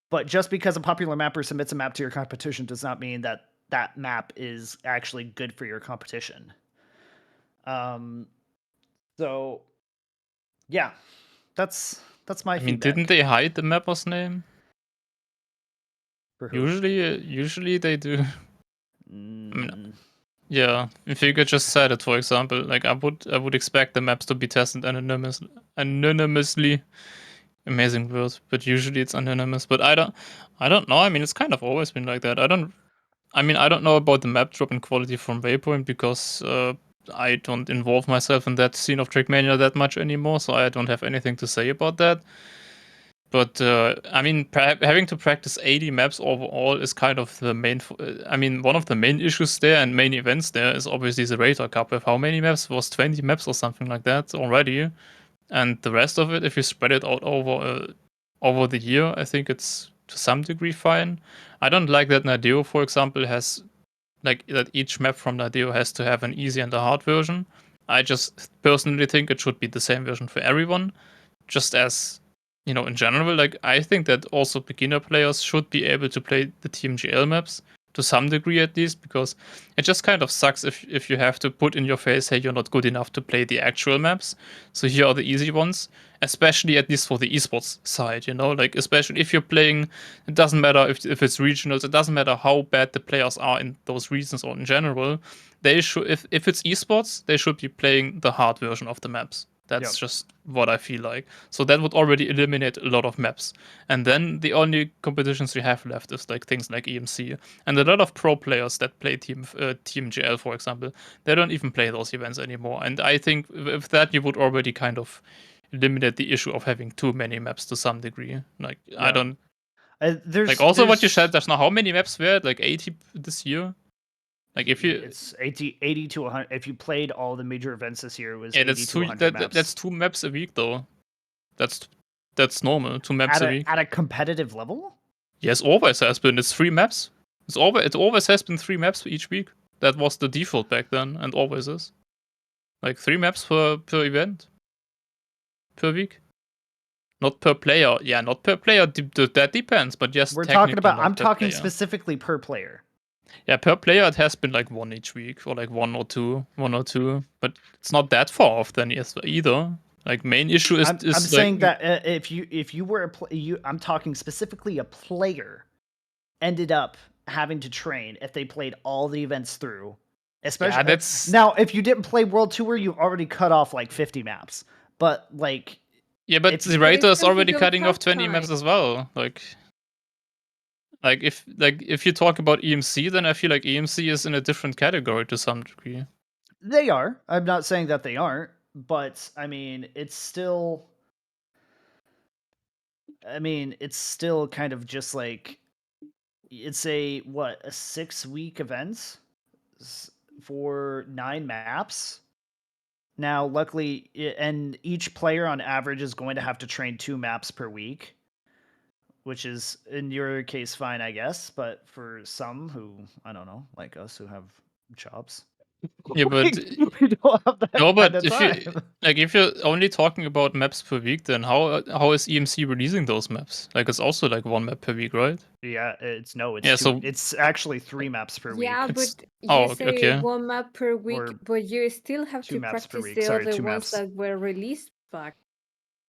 but just because a popular mapper submits a map to your competition does not mean that that map is actually good for your competition. So yeah, that's my I mean, feedback. didn't they hide the mapper's name? For who? Usually they do. Mm, Yeah, if you could just said it, for example, like I would expect the maps to be tested anonymously. Amazing word, but usually it's anonymous. But I don't know. I mean, it's kind of always been like that. I don't know about the map drop in quality from Waypoint because I don't involve myself in that scene of Trackmania that much anymore, so I don't have anything to say about that. But I mean, having to practice 80 maps overall is kind of the main. I mean, one of the main issues there and main events there is obviously the Raider Cup. With how many maps? It was 20 maps or something like that already, and the rest of it, if you spread it out over the year, I think it's to some degree fine. I don't like that Nadeo, for example, has like that each map from Nadeo has to have an easy and a hard version. I just personally think it should be the same version for everyone, just as in general. Like I think that also beginner players should be able to play the TMGL maps to some degree at least, because it just kind of sucks if you have to put in your face, hey, you're not good enough to play the actual maps. So here are the easy ones, especially at least for the esports side, like especially if you're playing, it doesn't matter if it's regionals, it doesn't matter how bad the players are in those regions or in general. They should, if it's esports, they should be playing the hard version of the maps. That's just what I feel like. So that would already eliminate a lot of maps. And then the only competitions we have left is like things like EMC. And a lot of pro players that play TMGL, for example, they don't even play those events anymore. And I think with that, you would already kind of eliminate the issue of having too many maps to some degree. Like, I don't. There's Also what you said, there's now how many maps were it? Like 80 this year? Like if you, it's 80 to 100. If you played all the major events this year, it was 80 that's to two 100 maps. that's 2 maps a week though. That's normal. 2 maps a week. At a competitive level. Yes, always has been. It's 3 maps. It always has been 3 maps each week. That was the default back then, and always is. Like 3 maps per event per week. Not per player. Yeah, not per player. That depends. But yes, we're talking about. I'm talking specifically per player. Yeah, per player it has been like 1 each week, or like 1 or 2, but it's not that far off then either. Like main issue is I'm like, saying that if you were I'm talking specifically a player ended up having to train if they played all the events through. Especially now, if you didn't play World Tour, you already cut off like 50 maps. But like, but the writer is already cutting off 20 maps as well. Like if you talk about EMC, then I feel like EMC is in a different category to some degree. They are. I'm not saying that they aren't, but I mean, it's still kind of just like it's a 6-week event for 9 maps. Now, luckily, and each player on average is going to have to train 2 maps per week, which is in your case fine, I guess. But for some who, I don't know, like us who have jobs, yeah, but we don't have that kind of time. If you're only talking about maps per week, then how is EMC releasing those maps? Like it's also like 1 map per week, right? Yeah, it's it's actually 3 maps per week. Yeah, but you say 1 map per week, Or but you still have to practice the other ones that were released back.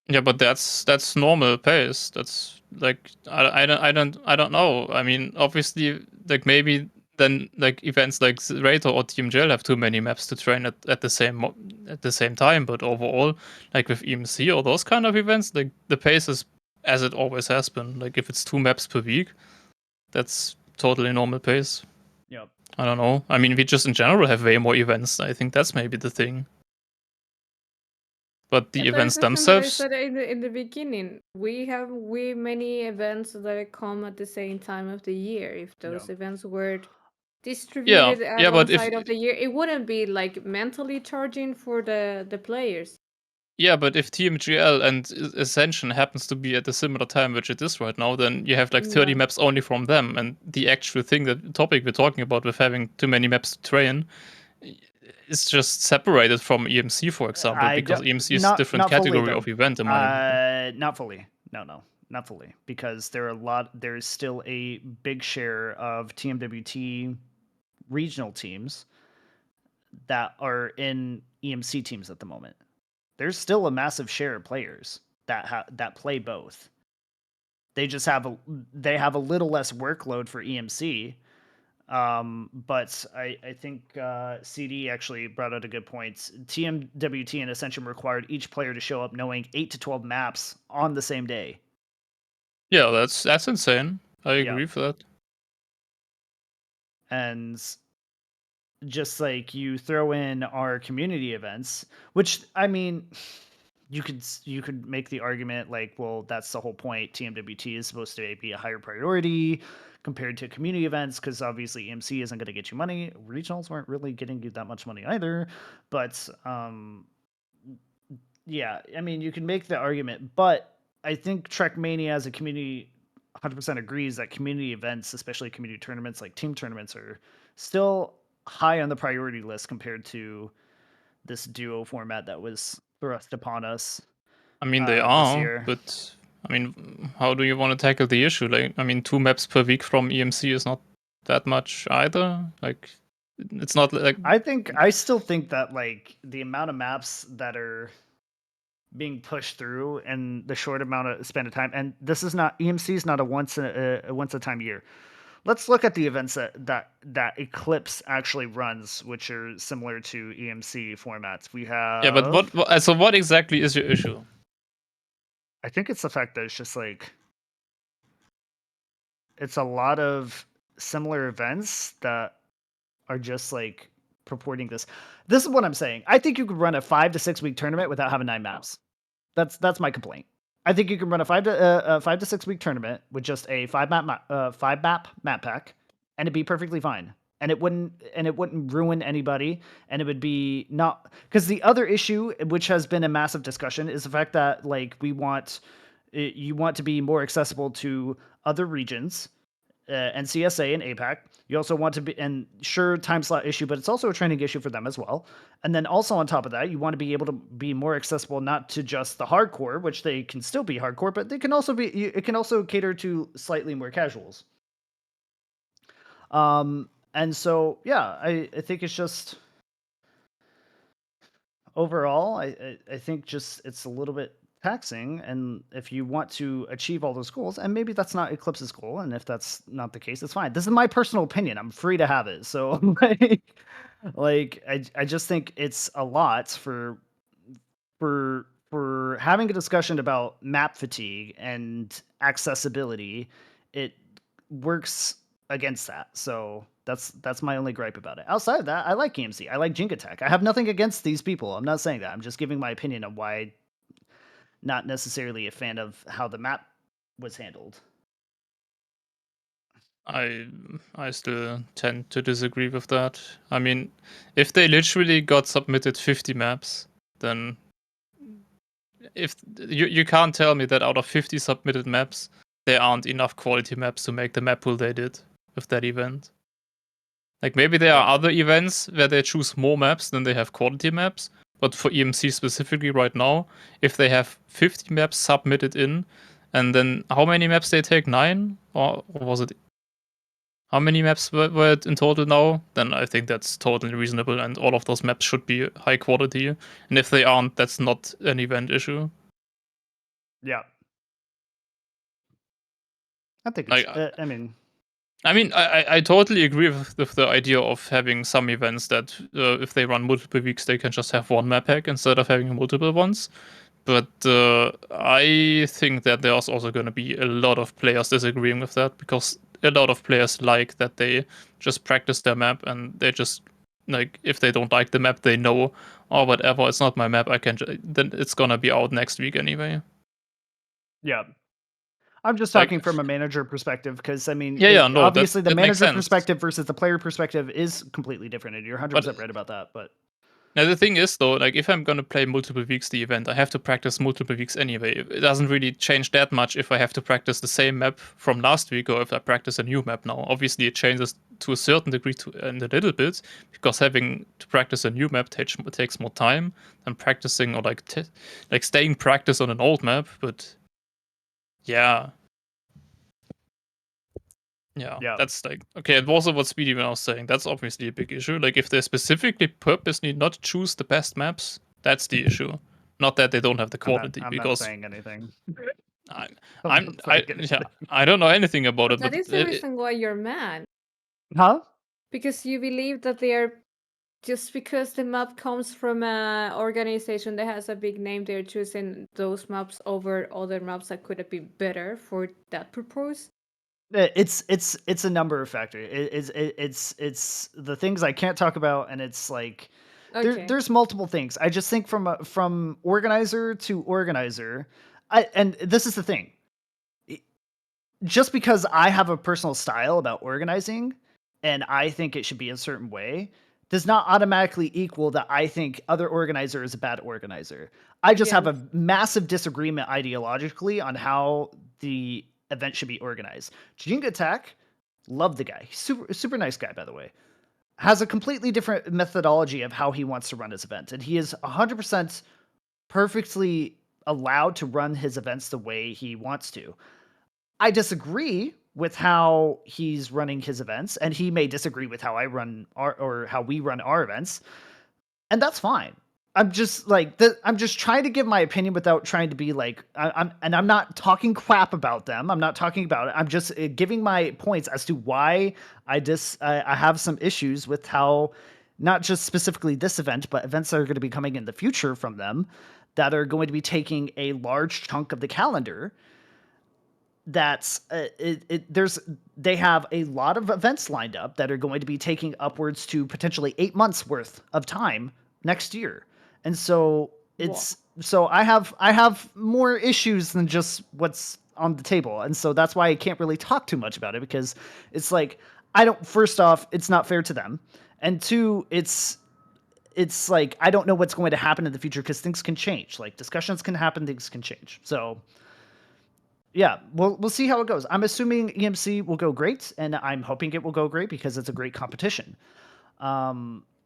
Yeah, but that's normal pace. That's like I don't know. I mean, obviously, like maybe then like events like Raider or TMGL have too many maps to train at the same time. But overall, like with EMC or those kind of events, like the pace is as it always has been. Like if it's 2 maps per week, that's totally normal pace. Yep. I don't know. I mean, we just in general have way more events. I think that's maybe the thing. But the That events is the same that I themselves, said in the beginning. We have many events that come at the same time of the year. If those events were distributed at one but if side of the year, it wouldn't be like mentally charging for the players. TMGL and Ascension happens to be at a similar time, which it is right now, then you have like 30 Yeah. maps only from them, and the actual thing, the topic we're talking about with having too many maps to train, is just separated from EMC, for example, because EMC is a different not fully category though. of event, in my opinion. Not fully. No, not fully, because there's still a big share of TMWT regional teams that are in EMC teams at the moment. There's still a massive share of players that play both. They just have a little less workload for EMC. But I think CD actually brought out a good point. TMWT and Ascension required each player to show up knowing 8 to 12 maps on the same day. Yeah, that's insane. I agree with that. And just like you throw in our community events, which I mean, you could make the argument like, well, that's the whole point. TMWT is supposed to be a higher priority compared to community events because obviously EMC isn't going to get you money. Regionals weren't really getting you that much money either, but yeah, I mean, you can make the argument, but I think Trackmania as a community 100% agrees that community events, especially community tournaments like team tournaments, are still high on the priority list compared to this duo format that was thrust upon us. I mean, they this are, year. but I mean, how do you want to tackle the issue? Like, I mean, 2 maps per week from EMC is not that much either. Like, it's not like I still think that like the amount of maps that are being pushed through and the short amount of span of time, and this is not EMC is not a once a time year. Let's look at the events that Eclipse actually runs, which are similar to EMC formats. We have but what exactly is your issue? I think it's the fact that it's just like it's a lot of similar events that are just like purporting this. This is what I'm saying. I think you could run a 5 to 6 week tournament without having 9 maps. That's my complaint. I think you can run a 5 to 6 week tournament with just a 5 map map pack, and it'd be perfectly fine. And it wouldn't ruin anybody, and it would be not because the other issue, which has been a massive discussion, is the fact that like you want to be more accessible to other regions, NCSA and APAC. You also want to be, and sure, time slot issue, but it's also a training issue for them as well. And then also on top of that, you want to be able to be more accessible, not to just the hardcore, which they can still be hardcore, but they can also be, it can also cater to slightly more casuals. And so, yeah, I think it's just overall, I think just it's a little bit taxing, and if you want to achieve all those goals, and maybe that's not Eclipse's goal, and if that's not the case, it's fine. This is my personal opinion. I'm free to have it. So I just think it's a lot for having a discussion about map fatigue and accessibility. It works against that. So that's my only gripe about it. Outside of that, I like EMC. I like Jenga Tech. I have nothing against these people. I'm not saying that. I'm just giving my opinion on why not necessarily a fan of how the map was handled. I still tend to disagree with that. I mean, if they literally got submitted 50 maps, then if you can't tell me that out of 50 submitted maps, there aren't enough quality maps to make the map pool they did with that event. Like maybe there are other events where they choose more maps than they have quality maps, but for EMC specifically right now, if they have 50 maps submitted in, and then how many maps they take? 9? Or was it? How many maps were it in total now? Then I think that's totally reasonable, and all of those maps should be high quality. And if they aren't, that's not an event issue. Yeah. I think it's, I totally agree with the idea of having some events that if they run multiple weeks, they can just have one map pack instead of having multiple ones. But I think that there's also going to be a lot of players disagreeing with that because a lot of players like that they just practice their map and they just like if they don't like the map, they know, or whatever, it's not my map. Then it's gonna be out next week anyway. Yeah. I'm just Like- talking from a manager perspective because I mean, Yeah, no, obviously the that makes manager sense. perspective versus the player perspective is completely different, and you're 100% right about that. But Now the thing is though, like if I'm gonna play multiple weeks the event, I have to practice multiple weeks anyway. It doesn't really change that much if I have to practice the same map from last week or if I practice a new map now. Obviously it changes to a certain degree and a little bit, because having to practice a new map takes more time than practicing or like staying practice on an old map. But yeah, Yeah. that's like, okay, and also what Speedy was saying, that's obviously a big issue. Like if they specifically purposely not choose the best maps, that's the issue. Not that they don't have the quality, I'm because not saying anything. I anything. don't know anything about But it, that but is the reason why you're mad. Huh? Because you believe that they are just because the map comes from an organization that has a big name, they're choosing those maps over other maps that could have been better for that purpose. It's a number of factors. It's the things I can't talk about, and it's like Okay. there's multiple things. I just think from organizer to organizer, and this is the thing. Just because I have a personal style about organizing and I think it should be a certain way does not automatically equal that I think other organizer is a bad organizer. I just have a massive disagreement ideologically on how the event should be organized. Jinga Attack, love the guy. He's super nice guy, by the way. Has a completely different methodology of how he wants to run his event. And he is 100% perfectly allowed to run his events the way he wants to. I disagree with how he's running his events, and he may disagree with how I run how we run our events, and that's fine. I'm just I'm just trying to give my opinion without trying to be like I'm not talking crap about them. I'm not talking about it. I'm just giving my points as to why I have some issues with how not just specifically this event, but events that are going to be coming in the future from them that are going to be taking a large chunk of the calendar. That's they have a lot of events lined up that are going to be taking upwards to potentially 8 months worth of time next year. And so so I have more issues than just what's on the table. And so that's why I can't really talk too much about it, because it's like first off, it's not fair to them. And two, it's like I don't know what's going to happen in the future because things can change. Like discussions can happen, things can change. So yeah, we'll see how it goes. I'm assuming EMC will go great, and I'm hoping it will go great because it's a great competition.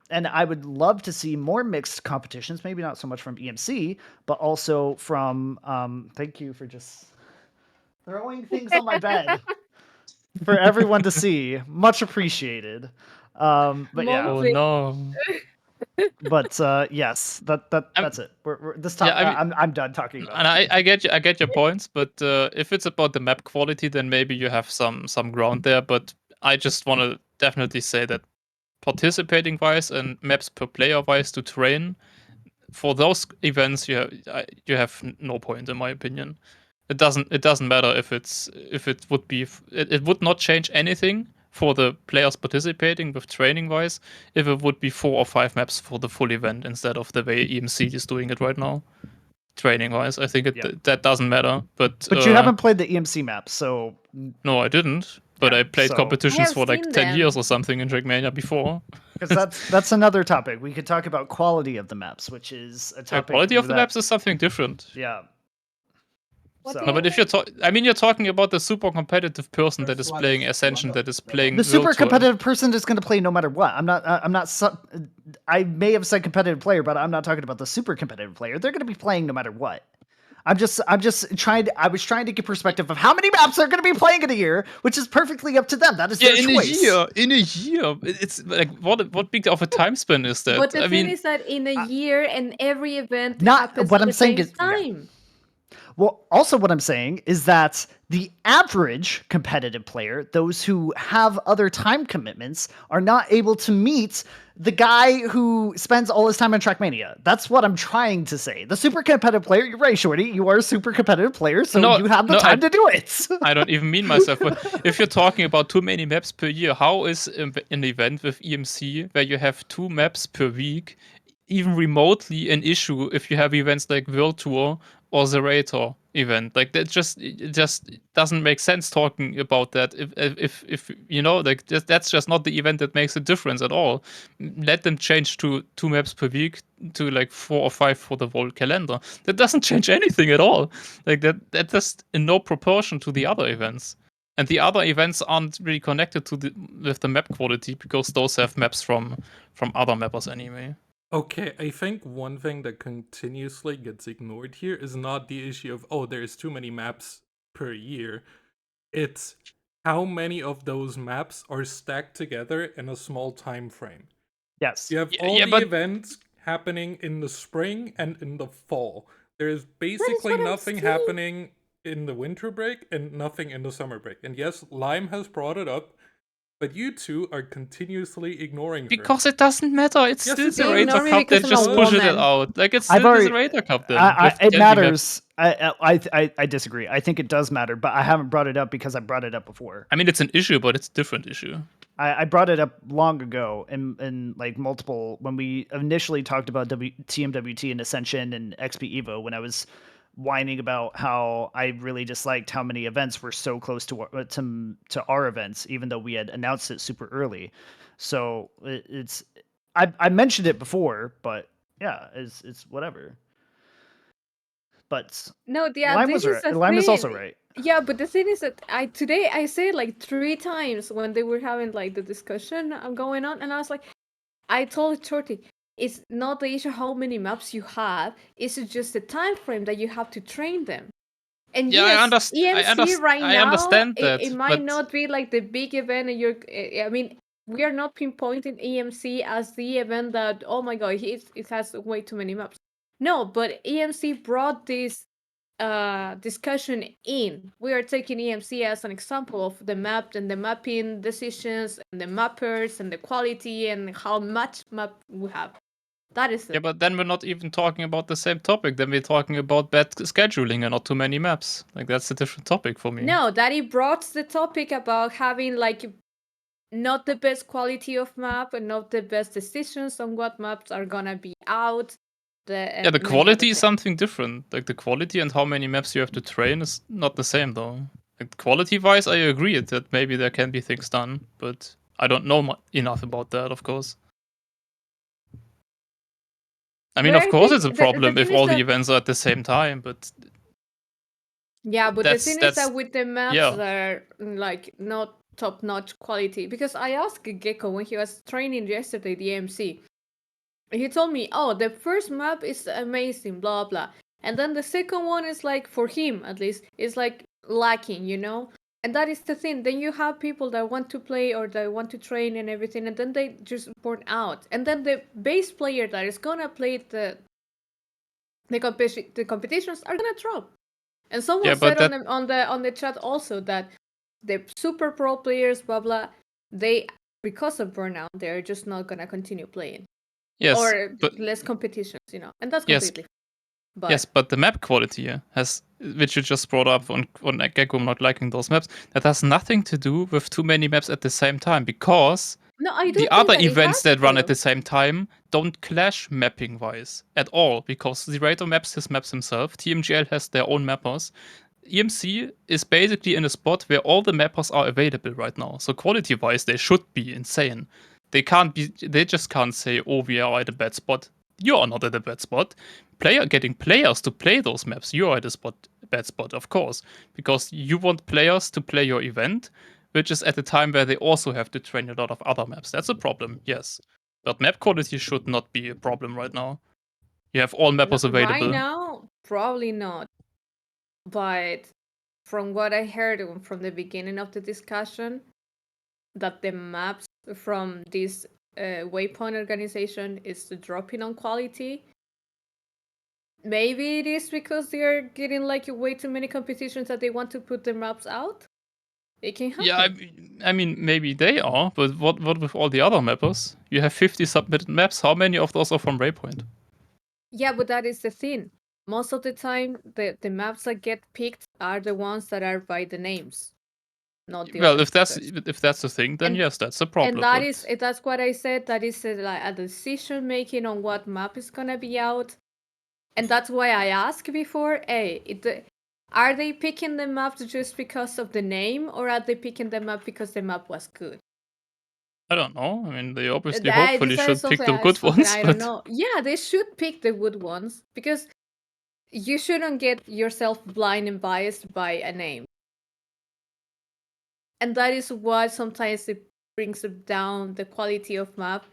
And I would love to see more mixed competitions, maybe not so much from EMC, but also from thank you for just throwing things on my bed for everyone to see. Much appreciated. But yeah. oh no. But yes, that's it. We're this Yeah, topic. I mean, I'm done talking about and it. I get your points, but if it's about the map quality, then maybe you have some ground there. But I just want to definitely say that participating wise and maps per player wise to train for those events, you have no point in my opinion. It doesn't matter if it would be it would not change anything for the players participating with training wise if it would be 4 or 5 maps for the full event instead of the way EMC is doing it right now. Training wise, I think that doesn't matter. But you haven't played the EMC map, so no, I didn't. But yeah, I played so competitions for like seen 10 them. years or something in Trackmania before. because that's another topic. We could talk about quality of the maps, which is a The topic. quality of the maps is something different. Yeah. What So- do No, you but if you're talking about the super competitive person that is playing Ascension, that is playing The super World Tour. competitive person is going to play no matter what. I may have said competitive player, but I'm not talking about the super competitive player. They're going to be playing no matter what. I was trying to get perspective of how many maps they're going to be playing in a year, which is perfectly up to them. That is their choice. In a year, it's like what big of a time span is that? But the I thing mean, is that in a year and every event Not happens what at I'm the saying same is yeah. time. Well, also what I'm saying is that the average competitive player, those who have other time commitments, are not able to meet the guy who spends all his time on Trackmania. That's what I'm trying to say. The super competitive player, you're right, Shorty, you are a super competitive player, so No, you have the no, time to do it. I don't even mean myself. But if you're talking about too many maps per year, how is an event with EMC where you have 2 maps per week even remotely an issue if you have events like World Tour or the Rator event? Like that it just doesn't make sense talking about that. If you know, like that's just not the event that makes a difference at all. Let them change to 2 maps per week to like 4 or 5 for the whole calendar. That doesn't change anything at all. Like that just in no proportion to the other events. And the other events aren't really connected to with the map quality because those have maps from other mappers anyway. Okay, I think one thing that continuously gets ignored here is not the issue of, oh, there's too many maps per year. It's how many of those maps are stacked together in a small time frame. Yes. You have all the events happening in the spring and in the fall. There's basically what I'm nothing saying. happening in the winter break and nothing in the summer break. And yes, Lime has brought it up, but you two are continuously ignoring her. Because it doesn't matter. It's Yes, still it the does. Raider Ignore me Cup. They because I'm a just push it woman. out. Like it's I've still the already- Raider Cup then. with it 20 matters. I disagree. I think it does matter, but I haven't brought it up because I brought it up before. I mean, it's an issue, but it's a different issue. I brought it up long ago in like multiple when we initially talked about TMWT and Ascension and XP Evo when I was whining about how I really disliked how many events were so close to our events, even though we had announced it super early. So it's I mentioned it before, but yeah, it's whatever. But No, yeah, Lime this was is right. a Lime is also thing. right. Yeah, but the thing is that today I said like 3 times when they were having like the discussion going on, and I was like, I told Shorty, it's not the issue how many maps you have, it's just the time frame that you have to train them. And Yeah, yes, EMC right I now, understand that, it might but not be like the big event, and I mean, we are not pinpointing EMC as the event that, oh my god, it has way too many maps. No, but EMC brought this discussion in. We are taking EMC as an example of the map and the mapping decisions and the mappers and the quality and how much map we have. That is yeah, it. but then we're not even talking about the same topic. Then we're talking about bad scheduling and not too many maps. Like that's a different topic for me. No, Daddy brought the topic about having like not the best quality of map and not the best decisions on what maps are gonna be out. Yeah, the quality is something different. Like the quality and how many maps you have to train is not the same though. Like quality-wise, I agree that maybe there can be things done, but I don't know enough about that, of course. I mean, But of I course think it's a the problem thing if is all the that events are at the same time, but yeah, but the thing is that's that with the maps yeah. that are like not top-notch quality, because I asked Gecko when he was training yesterday the MC, he told me, oh, the first map is amazing, blah blah, and then the second one is like, for him at least, is like lacking, you know. And that is the thing. Then you have people that want to play or that want to train and everything, and then they just burn out. And then the base player that is gonna play the competitions are gonna drop. And someone Yeah, but said that on the chat also that the super pro players, blah blah, they, because of burnout, they're just not gonna continue playing. yes, Or but less competitions, you know. And that's yes, completely. But yes, but the map quality has, which you just brought up on Gecko not liking those maps, that has nothing to do with too many maps at the same time because no, I the don't think other that it events has that run at to. the same time don't clash mapping wise at all because the Raider maps his maps himself. TMGL has their own mappers. EMC is basically in a spot where all the mappers are available right now. So quality wise, they should be insane. They just can't say, oh, we are at a bad spot. You are not at a bad spot. Getting players to play those maps, you are at a bad spot, of course, because you want players to play your event, which is at a time where they also have to train a lot of other maps. That's a problem, yes. But map quality should not be a problem right now. You have all mappers Right available. now, probably not. But from what I heard from the beginning of the discussion, that the maps from this waypoint organization is dropping on quality. Maybe it is because they're getting like way too many competitions that they want to put their maps out. It can happen. Yeah, I mean, maybe they are, but what with all the other mappers? You have 50 submitted maps. How many of those are from Waypoint? Yeah, but that is the thing. Most of the time, the maps that get picked are the ones that are by the names, not the Well, other if that's stickers. the thing, then And yes, that's a and problem. that But is that's what I said. That is like a decision making on what map is gonna be out, and that's why I asked before. Hey, are they picking the map just because of the name, or are they picking the map because the map was good? I don't know. I mean, they obviously, hopefully, This is should pick something the good ones. I don't But know. Yeah, they should pick the good ones because you shouldn't get yourself blind and biased by a name. And that is why sometimes it brings down the quality of map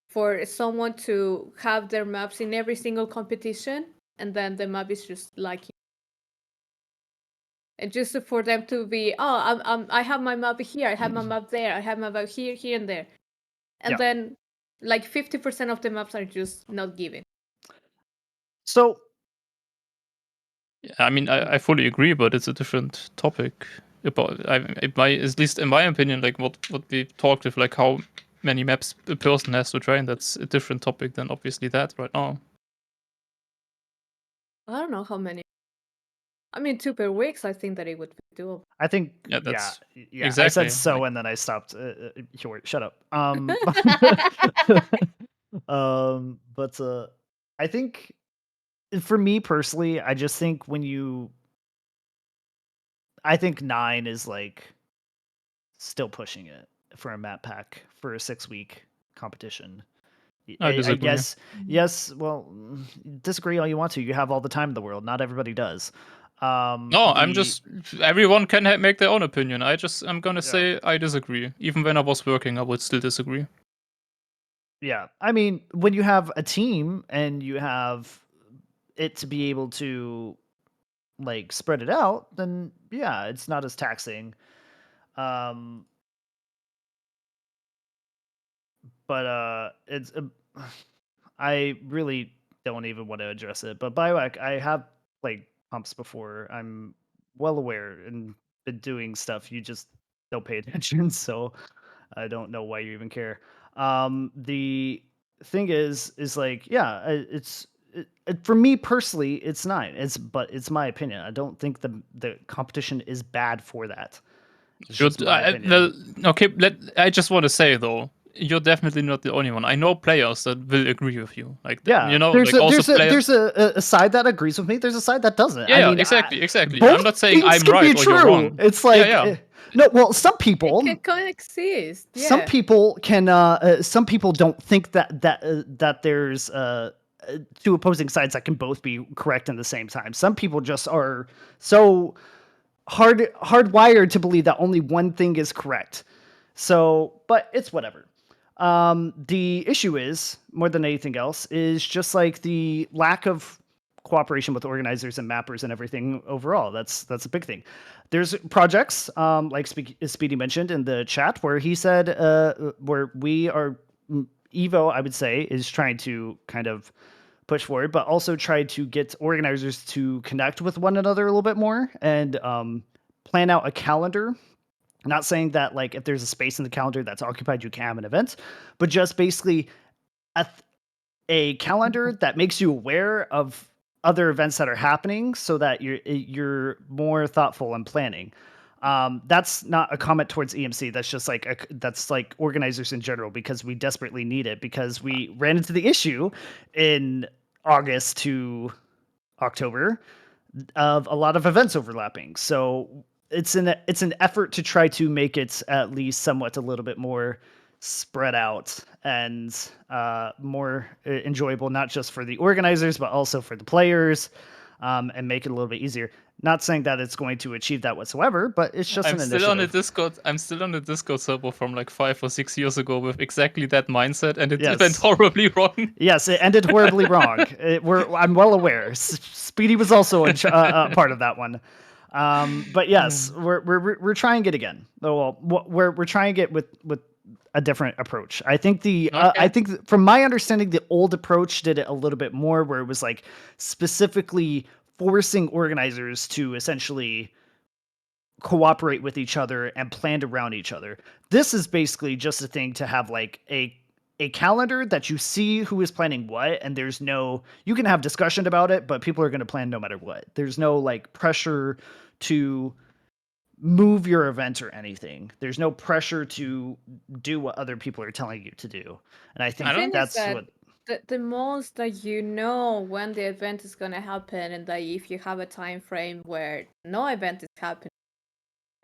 for someone to have their maps in every single competition and then the map is just like, and just for them to be, I have my map here, I have my map there, I have my map here and there. And Yeah. then like 50% of the maps are just not given. So I mean, I fully agree, but it's a different topic. About at least in my opinion, like what we talked with, like how many maps a person has to train. That's a different topic than obviously that right now. I don't know how many. I mean, 2 per weeks, I think that it would be doable. I think Yeah, yeah, that's yeah. I exactly said so, like, and then I stopped. Shut up. But I think for me personally, I just think I think 9 is like still pushing it for a map pack for a 6-week competition. I I disagree. guess yes. Well, disagree all you want to. You have all the time in the world. Not everybody does. No, I'm just everyone can make their own opinion. I'm gonna Yeah. say I disagree. Even when I was working, I would still disagree. Yeah. I mean, when you have a team and you have it to be able to like spread it out, then yeah, it's not as taxing. Um, but it's I really don't even want to address it. But Biowak, I have played pumps before. I'm well aware and been doing stuff. You just don't pay attention, so I don't know why you even care. The thing is like, yeah, for me personally, it's 9. But it's my opinion. I don't think the competition is bad for that. It's just my opinion. Well, okay. I just want to say though, you're definitely not the only one. I know players that will agree with you. Like Yeah, you know, there's like also players. there's a side that agrees with me. There's a side that doesn't. I Yeah, mean, exactly. I'm both not saying things I'm can be right or you're true. wrong. It's Yeah, like yeah. no. Well, It can coexist. Yeah. some people can. Some people don't think that there's two opposing sides that can both be correct at the same time. Some people just are so hardwired to believe that only one thing is correct. So, but it's whatever. The issue is, more than anything else, is just like the lack of cooperation with organizers and mappers and everything overall. That's a big thing. There's projects, like Speedy mentioned in the chat, where he said, where we are, Evo, I would say, is trying to kind of push forward, but also try to get organizers to connect with one another a little bit more and plan out a calendar. Not saying that like if there's a space in the calendar that's occupied, you can have an event, but just basically a calendar that makes you aware of other events that are happening, so that you're more thoughtful and planning. That's not a comment towards EMC. That's just like that's like organizers in general, because we desperately need it, because we ran into the issue in August to October of a lot of events overlapping. So it's an effort to try to make it at least somewhat a little bit more spread out and more enjoyable, not just for the organizers but also for the players, and make it a little bit easier. Not saying that it's going to achieve that whatsoever, but it's just I'm an still on the initiative. Discord. I'm still on the Discord server from like 5 or 6 years ago with exactly that mindset, and it Yes. went horribly wrong. Yes, it ended horribly wrong. I'm well aware. Speedy was also a part of that one. But yes, we're trying it again. Oh well, we're trying it with a different approach. I think Okay. I think from my understanding, the old approach did it a little bit more, where it was like specifically forcing organizers to essentially cooperate with each other and planned around each other. This is basically just a thing to have like a calendar that you see who is planning what, and there's no, you can have discussion about it, but people are going to plan no matter what. There's no like pressure to move your event or anything. There's no pressure to do what other people are telling you to do. And I The think thing is that's that what the most that you know when the event is gonna happen, and that if you have a time frame where no event is happening,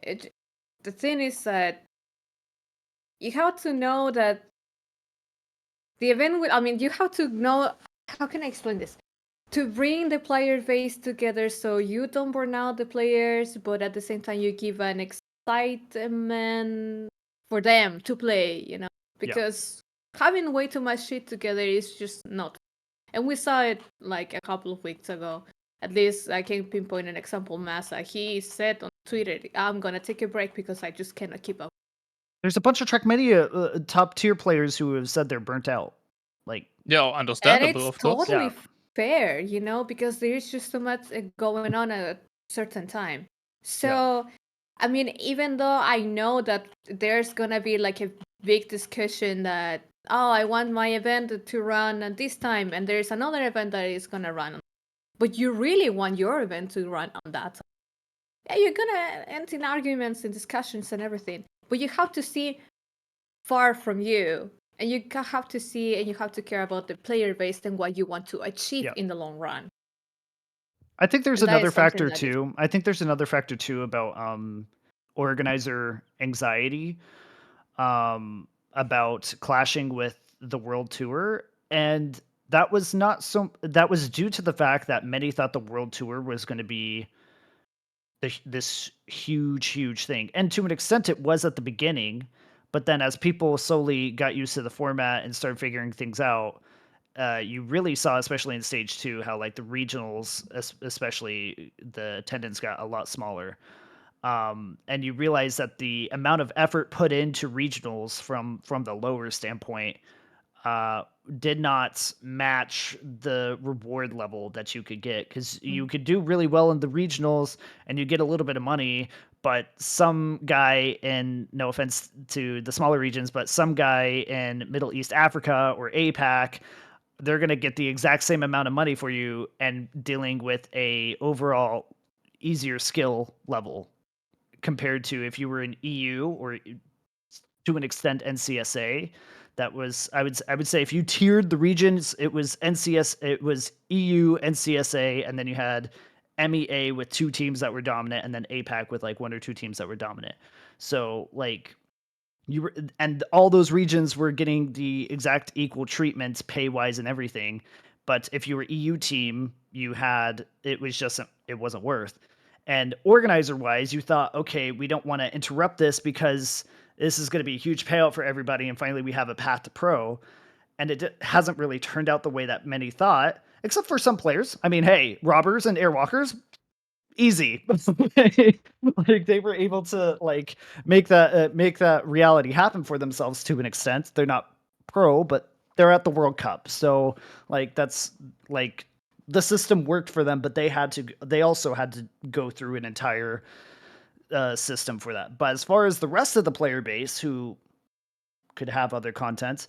the thing is that you have to know that the event will. I mean, you have to know. How can I explain this? To bring the player base together so you don't burn out the players, but at the same time you give an excitement for them to play, you know? Because having way too much shit together is just not. And we saw it like a couple of weeks ago. At least I can pinpoint an example. Massa, he said on Twitter, I'm gonna take a break because I just cannot keep up. there's a bunch of Trackmania top tier players who have said they're burnt out. Like, Yeah, And understandable, it's of course. totally Yeah. fair, you know, because there's just so much going on at a certain time. So, I mean, even though I know that there's gonna be like a big discussion that, oh, I want my event to run at this time, and there's another event that is gonna run, but you really want your event to run on that time. Yeah, you're gonna end in arguments and discussions and everything, but you have to see far from you, and you have to see and you have to care about the player base and what you want to achieve in the long run. I think there's And that another is something factor that is too. I think there's another factor too about organizer anxiety about clashing with the world tour, and that was due to the fact that many thought the world tour was going to be this huge thing. And to an extent it was at the beginning, but then as people slowly got used to the format and started figuring things out, you really saw, especially in stage 2, how like the regionals, especially the attendance got a lot smaller. And you realize that the amount of effort put into regionals from the lower standpoint did not match the reward level that you could get, because you could do really well in the regionals and you get a little bit of money, but some guy in, no offense to the smaller regions, but some guy in Middle East Africa or APAC, they're going to get the exact same amount of money for you and dealing with a overall easier skill level compared to if you were in EU or to an extent NCSA. That was, I would say, if you tiered the regions, it was it was EU, NCSA, and then you had MEA with 2 teams that were dominant, and then APAC with like 1 or 2 teams that were dominant. So like you were, and all those regions were getting the exact equal treatment pay wise and everything. But if you were EU team, you had, it was just, it wasn't worth. And organizer wise, you thought, okay, we don't want to interrupt this because this is going to be a huge payout for everybody, and finally we have a path to pro. And it hasn't really turned out the way that many thought, except for some players. I mean, hey, robbers and airwalkers, easy. Like they were able to like make that reality happen for themselves to an extent. They're not pro, but they're at the World Cup, so like that's like the system worked for them, but they also had to go through an entire system for that. But as far as the rest of the player base who could have other content,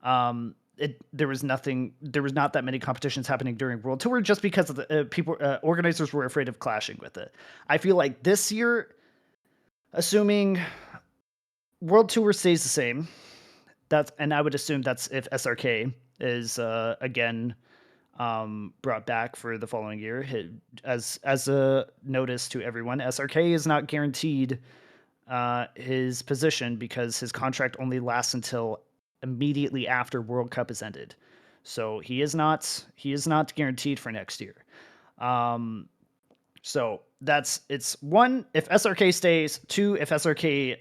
there was not that many competitions happening during World Tour, just because of the organizers were afraid of clashing with it. I feel like this year, assuming World Tour stays the same, and I would assume that's if SRK is again brought back for the following year. As a notice to everyone, SRK is not guaranteed his position because his contract only lasts until immediately after World Cup is ended. So he is not guaranteed for next year. So it's 1, if SRK stays, 2, if SRK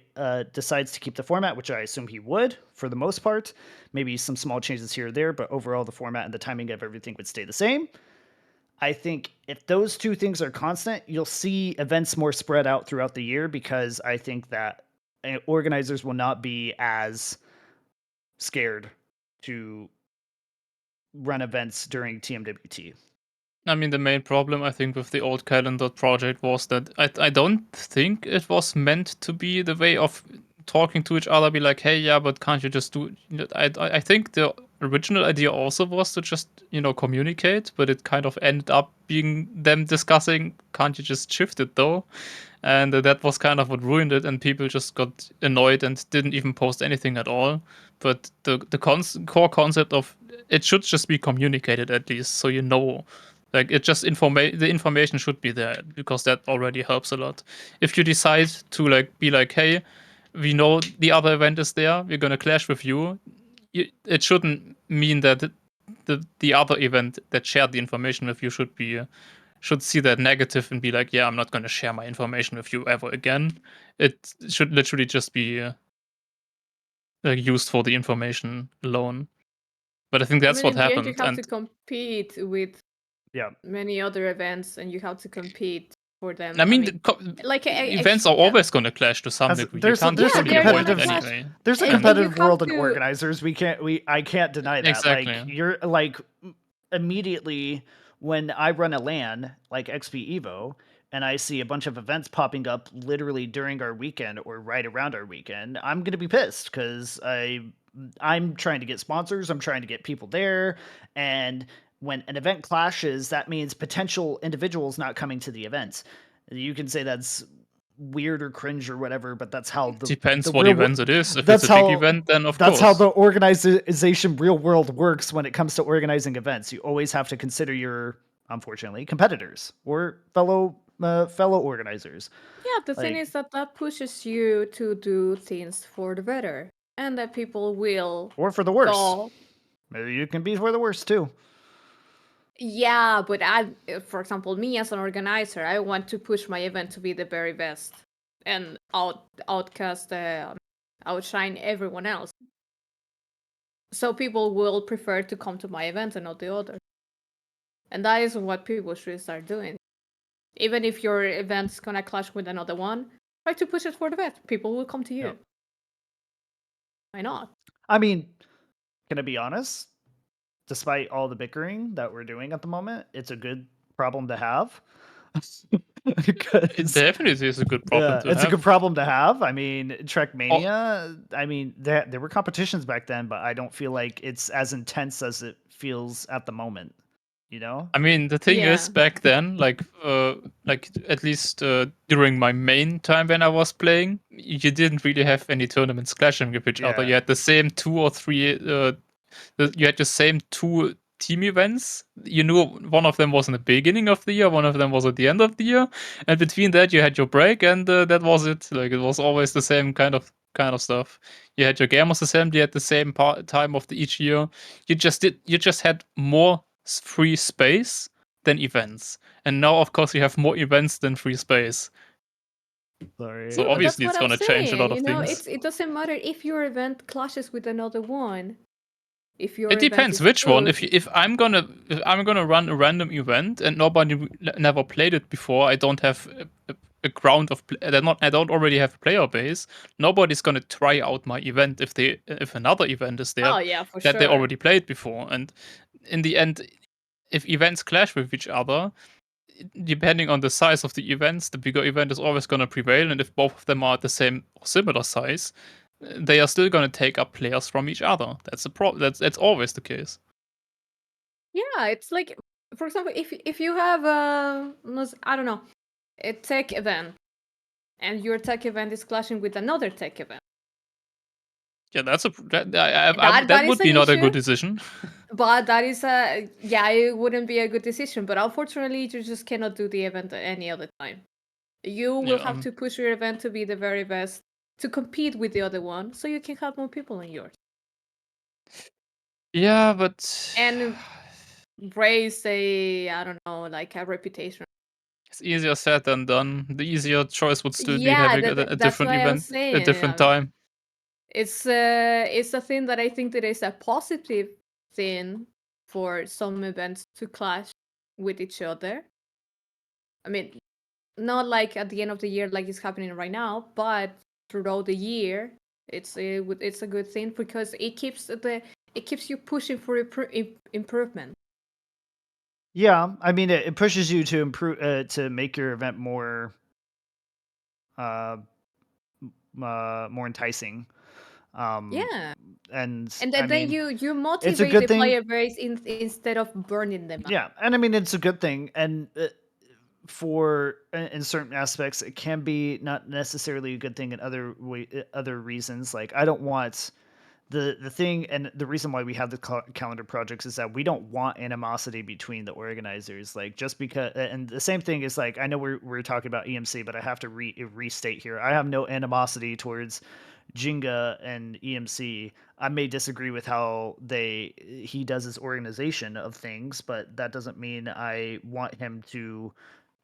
decides to keep the format, which I assume he would for the most part, maybe some small changes here or there, but overall the format and the timing of everything would stay the same. I think if those 2 things are constant, you'll see events more spread out throughout the year, because I think that organizers will not be as scared to run events during TMWT. I mean, the main problem I think with the old calendar project was that I don't think it was meant to be the way of talking to each other, be like, hey, yeah, but can't you just do? I think the original idea also was to just communicate, but it kind of ended up being them discussing, can't you just shift it though? And that was kind of what ruined it, and people just got annoyed and didn't even post anything at all. But the core concept of it should just be communicated at least, so like it just the information should be there, because that already helps a lot. If you decide to like be like, hey, we know the other event is there, we're gonna clash with you, it shouldn't mean that the other event that shared the information with you should see that negative and be like, yeah, I'm not going to share my information with you ever again. It should literally just be used for the information alone. But I think that's what in the end, you happened. have And to compete with Yeah. many other events, and you have to compete for them. I mean, Like events are always going to clash to some degree. You can't there's fully a avoid it competitive- anyway. There's a And competitive you have world in to- organizers. I can't deny that. Exactly. Like you're like immediately when I run a LAN like XP Evo and I see a bunch of events popping up literally during our weekend or right around our weekend, I'm gonna be pissed because I'm trying to get sponsors, I'm trying to get people there, and when an event clashes, that means potential individuals not coming to the events. You can say that's weird or cringe or whatever, but that's how Depends the what real event it is. If that's it's a big how- event, then of that's course. how the organization real world works when it comes to organizing events. You always have to consider your, unfortunately, competitors or fellow organizers. Yeah, the thing Like- is that pushes you to do things for the better, and that people will Or for the worse. go. Maybe you can be for the worst too. Yeah, but for example, me as an organizer, I want to push my event to be the very best and outshine everyone else. So people will prefer to come to my event and not the other. And that is what people should start doing. Even if your event's gonna clash with another one, try to push it for the best. People will come to you. Yep. Why not? I mean, can I be honest? Despite all the bickering that we're doing at the moment, it's a good problem to have. It definitely is a good problem to it's have. a good problem to have. I mean, Trackmania, I mean, there were competitions back then, but I don't feel like it's as intense as it feels at the moment. You know? I mean, the thing is, Yeah. back then, like at least during my main time when I was playing, you didn't really have any tournaments clashing with each other. Yeah. You had the same two or three. You had the same two team events. You knew one of them was in the beginning of the year, one of them was at the end of the year, and between that you had your break, and that was it. Like it was always the same kind of stuff. You had your gamers assembly at the same time of each year. You just had more free space than events, and now of course you have more events than free space. Sorry. So Yeah, but obviously that's it's what gonna I'm change a lot saying, of things. it doesn't matter if your event clashes with another one. If your It event depends is which one. good, If I'm gonna run a random event and nobody never played it before, I don't have a ground of I don't already have a player base. Nobody's gonna try out my event if another event is there oh yeah, for that they sure. already played before. And in the end, if events clash with each other, depending on the size of the events, the bigger event is always gonna prevail. And if both of them are the same or similar size, they are still going to take up players from each other. That's the that's always the case. Yeah, it's like, for example, if you have I don't know, a tech event, and your tech event is clashing with another tech event, Yeah, that's that that would is be an not a issue. good decision. But that is it wouldn't be a good decision. But unfortunately, you just cannot do the event at any other time. You will Yeah. have to push your event to be the very best to compete with the other one, so you can have more people in yours Yeah, but and raise I don't know, like a reputation. it's easier said than done. The easier choice would still be Yeah, having a that's different why I'm event, a saying, different time. it's a thing that I think that is a positive thing for some events to clash with each other. I mean, not like at the end of the year like it's happening right now, but throughout the year, it's a good thing because it keeps you pushing for improvement. Yeah, I mean, it pushes you to improve, to make your event more, uh, more enticing. Yeah, And and I then mean, you it's a motivate good the thing. player base instead of burning them out. Yeah, and I mean, it's a good thing. And for in certain aspects, it can be not necessarily a good thing in other reasons. Like, I don't want the thing, and the reason why we have the calendar projects is that we don't want animosity between the organizers. Like, just because, and the same thing is like, I know we're talking about EMC, but I have to restate here. I have no animosity towards Jinga and EMC. I may disagree with how he does his organization of things, but that doesn't mean I want him to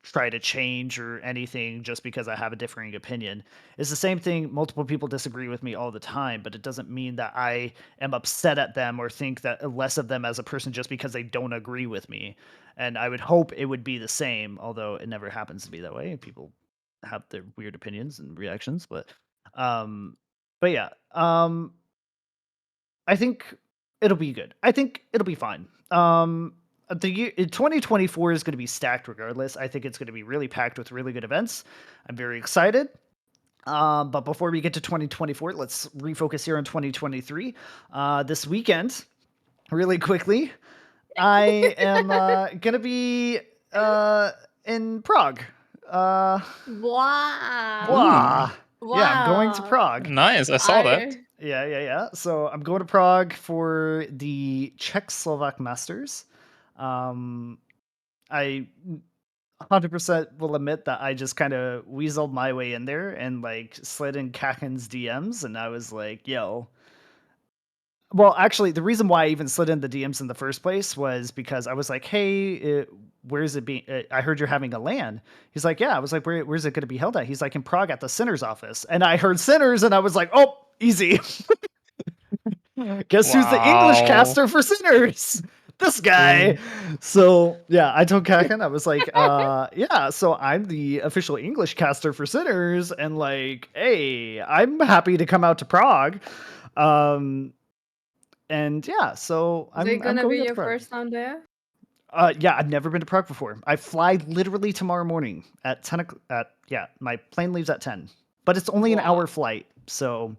try to change or anything just because I have a differing opinion. It's the same thing. Multiple people disagree with me all the time, but it doesn't mean that I am upset at them or think that less of them as a person just because they don't agree with me. And I would hope it would be the same, although it never happens to be that way. People have their weird opinions and reactions, um but yeah, I think it'll be good. I think it'll be fine. The year 2024 is going to be stacked regardless. I think it's going to be really packed with really good events. I'm very excited. But before we get to 2024, let's refocus here on 2023. This weekend, really quickly, I am gonna be in Prague. Uh, Wow. blah. Ooh, Yeah, I'm going to Wow. Prague. nice. I saw that. Yeah. So I'm going to Prague for the Czech-Slovak Masters. Um, I 100% will admit that I just kind of weaseled my way in there and like slid in Kacken's DMs, and I was like, "Yo." Well, actually, the reason why I even slid in the DMs in the first place was because I was like, "Hey, where's it being? I heard you're having a LAN." He's like, "Yeah." I was like, "Where's it going to be held at?" He's like, "In Prague at the Sinners office." And I heard Sinners, and I was like, "Oh, easy." Guess who's the English Wow. caster for Sinners? This guy. Boom. So yeah, I told Kaken, I was like, yeah, so I'm the official English caster for Sinners, and like, hey, I'm happy to come out to Prague. And yeah, so Is it I'm gonna be going out to your Prague. first time there? Yeah, I've never been to Prague before. I fly literally tomorrow morning at 10 o'clock. Yeah, my plane leaves at 10, but it's only an Wow. hour flight, so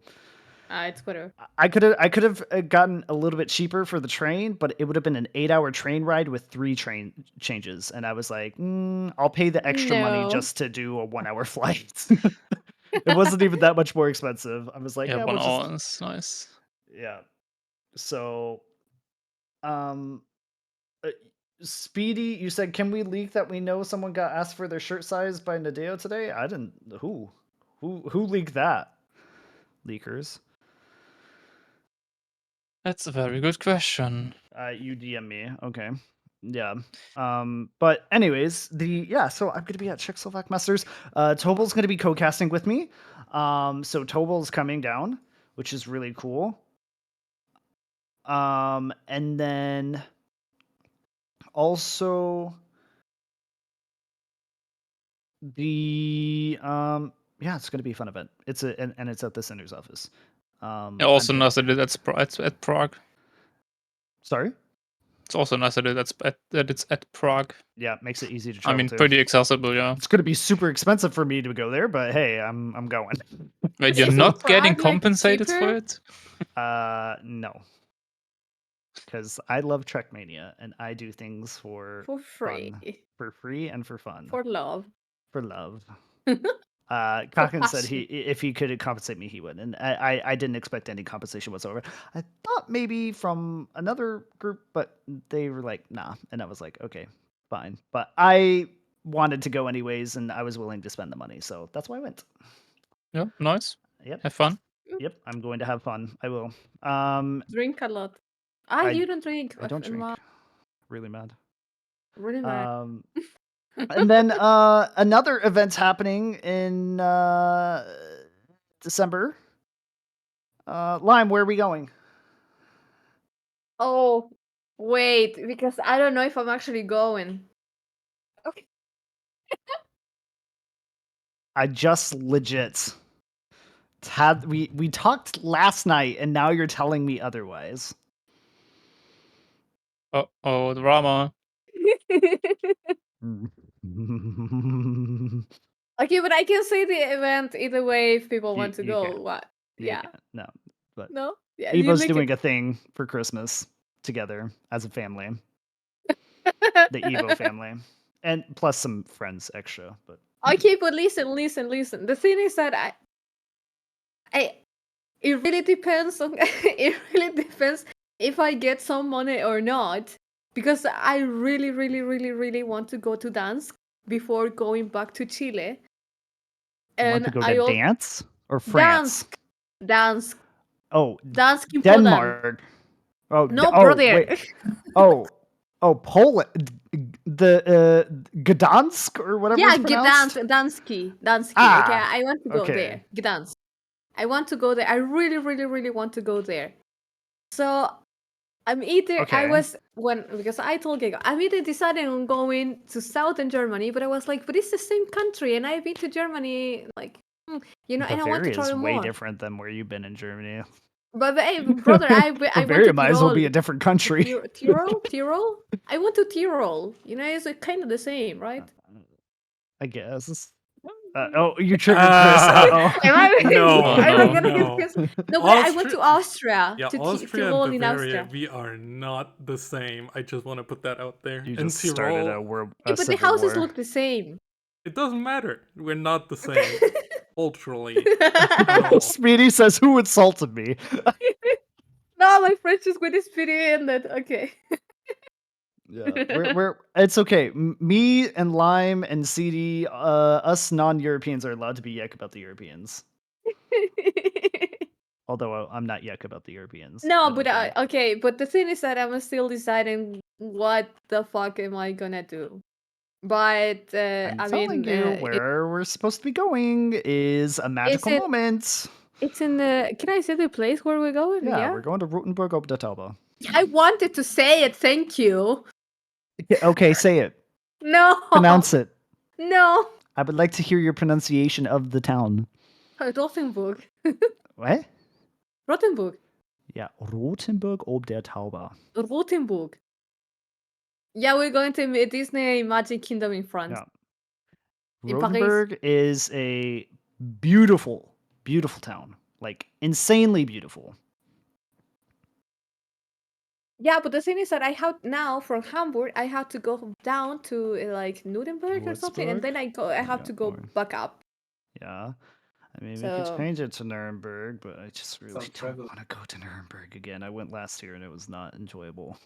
It's better. I could have gotten a little bit cheaper for the train, but it would have been an 8-hour train ride with 3 train changes, and I was like, I'll pay the extra money No. just to do a 1-hour flight. It wasn't even that much more expensive. I was like, Yeah, yeah, one we'll just hour is nice. yeah. So, um, uh, Speedy, you said, can we leak that we know someone got asked for their shirt size by Nadeo today? I didn't. Who leaked that? Leakers. That's a very good question. You DM me. Okay. Yeah. But anyways, so I'm gonna be at Czechoslovak Masters. Tobal's gonna be co-casting with me. So Tobal's coming down, which is really cool. And then also yeah, it's gonna be a fun event. And it's at the Sender's office. Yeah, I'm also very nice that it's at Prague. sorry. It's also nice that it's at Prague. Yeah, it makes it easy to I travel mean, to. pretty accessible, yeah. It's gonna be super expensive for me to go there, but hey, I'm going. Wait, you're Isn't not getting Prague like compensated for cheaper? it? No, because I love Trackmania and I do things for For free. fun, for free, and for fun, For love. for love. For Kaken said passion. if he could compensate me, he would, and I didn't expect any compensation whatsoever. I thought maybe from another group, but they were like, nah, and I was like, okay, fine. But I wanted to go anyways, and I was willing to spend the money, so that's why I went. Yeah, nice. Yep, Have fun. yep, I'm going to have fun. I will. Drink a lot. I You don't drink. I don't drink. Wow. Really mad. Really mad. And then another event's happening in December. Lime, where are we going? Oh, wait, because I don't know if I'm actually going. Okay. I just legit we talked last night, and now you're telling me otherwise. Oh, drama. Okay, but I can say the event either way if people want to You go. can't. What? You Yeah. can't. No, but No? Yeah, you Evo's make doing it. a thing for Christmas together as a family, the Evo family, and plus some friends extra. But Okay, but listen. The thing is that it really depends on it really depends if I get some money or not. Because I really want to go to dance before going back to Chile. you want to And go to I also dance or France? dance Oh, in Poland. Denmark. Oh, No, oh, brother. wait. Oh, Poland. The Gdansk or whatever Yeah, it's pronounced. Gdansky. Okay, Ah, I want to go okay. there. Gdansk. I want to go there. I really want to go there. So I'm either Okay. because I told Gego, I'm either deciding on going to southern Germany, but I was like, but it's the same country, and I've been to Germany, like, and I want to Bavaria is travel way more. different than where you've been in Germany. But hey, brother, I went to Bavaria might as well be Tirol. a different country. Tirol. I went to Tirol. It's kind of the same, right? I guess. Oh, you triggered Chris. Uh-oh. Am I? No, I was gonna get no. Chris. No, but I went to Austria. Yeah, To Austria and Tirol in Bavaria, Austria. we are not the same. I just want to put that out there. You In just started Tirol, Hey, but the civil houses war. look the same. it doesn't matter. We're not the same. Culturally. At all. Speedy says, "Who insulted me?" No, my friendship with this video ended. Okay. Yeah, we're it's okay. Me and Lime and CD, us non-Europeans are allowed to be yuck about the Europeans. Although I'm not yuck about the Europeans. I No, don't but think. okay, but the thing is that I'm still deciding what the fuck am I gonna do. But I'm I telling mean, you where we're supposed to be going is a magical it- moment. it's in the. Can I say the place where we're going? Yeah, Yeah. we're going to Rotenburg ob der Tauber. I wanted to say it. Thank you. Okay, say it. No. Pronounce it. No. I would like to hear your pronunciation of the town. Rothenburg. What? Rothenburg. Yeah, Rotenburg ob der Tauber. Rothenburg. Yeah, we're going to Disney Magic Kingdom in France. Yeah. In Paris. Rotenburg is a beautiful, beautiful town. Like, insanely beautiful. Yeah, but the thing is that I have now from Hamburg, I have to go down to like Nuremberg or something, and then I have to go back up. Yeah. I mean, we could change it to Nuremberg, but I just really don't want to go to Nuremberg again. I went last year and it was not enjoyable.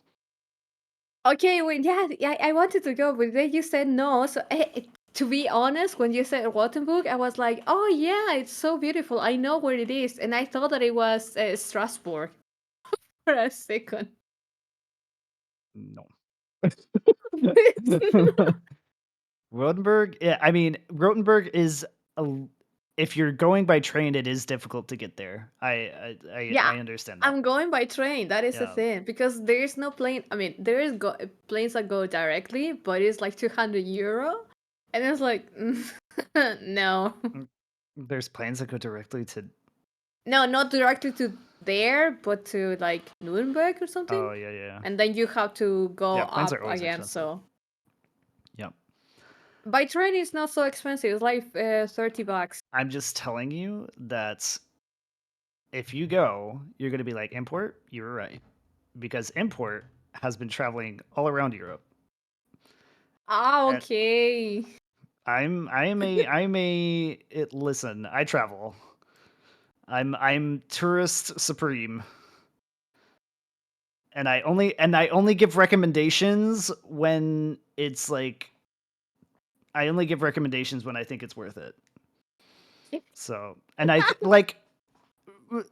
Okay, well, yeah, I wanted to go, but then you said no. So to be honest, when you said Rothenburg, I was like, oh yeah, it's so beautiful. I know where it is, and I thought that it was Strasbourg for a second. No. Rotenburg, yeah, I mean, Rotenburg is if you're going by train, it is difficult to get there. I understand that. I'm going by train. That is the Yeah. thing, because there is no plane. I mean, there is planes that go directly, but it's like €200, and it's like no. There's planes that go directly to. No, not directly to there, but to like Nuremberg or something. Oh yeah. And then you have to go planes up are always again. expensive. So Yep. by train, it's not so expensive. It's like $30. I'm just telling you that if you go, you're gonna be like, import. You were right, because import has been traveling all around Europe. Ah, okay. Listen, I travel. I'm tourist supreme. And I only give recommendations when it's like I only give recommendations when I think it's worth it. So, and I like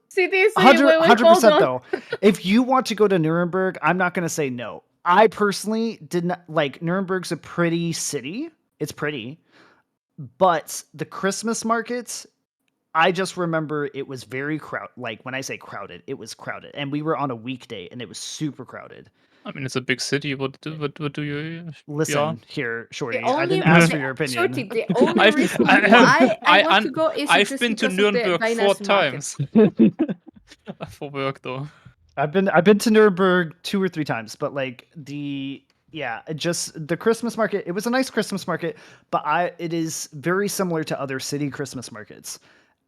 See, this 100% though. If you want to go to Nuremberg, I'm not going to say no. I personally did not like Nuremberg's a pretty city. It's pretty. But the Christmas markets, I just remember it was very crowded. Like when I say crowded, it was crowded. And we were on a weekday and it was super crowded. I mean, it's a big city. What do you? Listen here, Shorty. The I didn't only- ask the- for your opinion. Shorty, the only I've- reason I- why I I- want to un- go is I've just been to because of the Nuremberg 4 Binance market. times for work, though. I've been to Nuremberg 2 or 3 times, but like just the Christmas market. It was a nice Christmas market, but it is very similar to other city Christmas markets,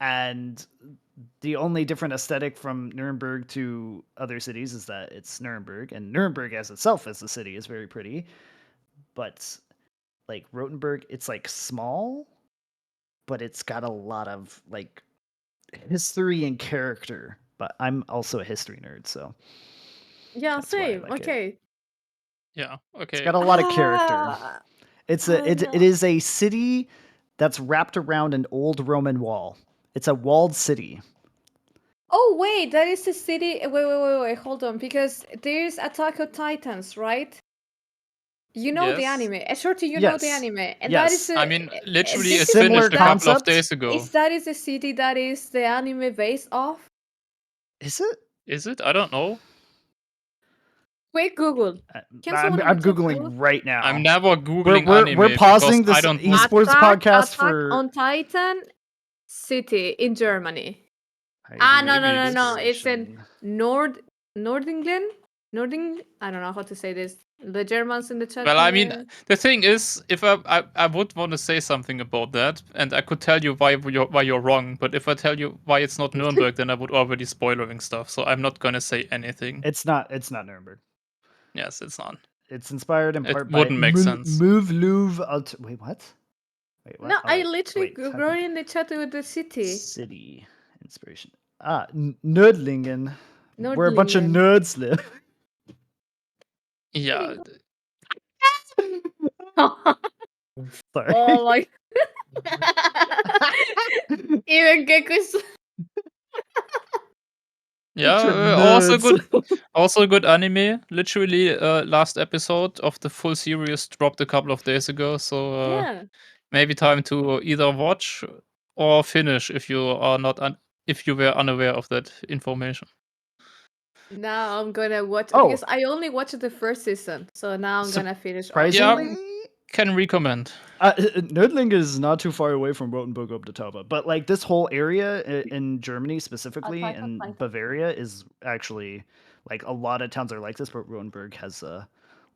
and the only different aesthetic from Nuremberg to other cities is that it's Nuremberg, and Nuremberg as itself as a city is very pretty, but like Rothenburg, it's like small, but it's got a lot of like history and character. But I'm also a history nerd, so Yeah, that's why I same. like it. Okay. Yeah. Okay. It's got a lot of character. Ah, It no. is a city that's wrapped around an old Roman wall. It's a walled city. Oh wait, that is the city. Wait. Hold on, because there's Attack of Titans, right? You know the Yes. anime. Shorty, you know the Yes. anime, and Yes. that is. I mean, literally, this it is- Similar finished a couple of concept? days ago. Is that is the city that is the anime based off? Is it? Is it? I don't know. Wait, Google. Can I'm someone in the chat googling Google? right now. I'm never googling anime. We're pausing because this I don't want. esports podcast for Attack on Titan city in Germany. hiding No. It's in inspiration. Nordingen. I don't know how to say this. The Germans in the chat. Well, I mean, can, the thing is, if I would want to say something about that, and I could tell you why you're wrong, but if I tell you why it's not Nuremberg, then I would already spoiling stuff. So I'm not gonna say anything. It's not Nuremberg. Yes, it's not. It's inspired in It part by wouldn't make sense. Move Louvre. Wait, what? Wait, what? No, Oh, I literally wait, wrote in the chat with the city. City inspiration. Nerdlingen. Where a bunch of Nordlingen. nerds live. Yeah. Sorry. Oh my. Even Geku's. Yeah, Bunch of also nerds. good, also good anime. Literally, last episode of the full series dropped a couple of days ago, so Yeah. maybe time to either watch or finish if you are not if you were unaware of that information. Now I'm gonna watch Oh. because I only watched the first season, so now I'm gonna finish all. Surprisingly, Can recommend. Nerdling is not too far away from Rotenburg ob der Tauber, but like this whole area in Germany specifically Attack on and Titan. Bavaria is actually like a lot of towns are like this, but Rotenburg has a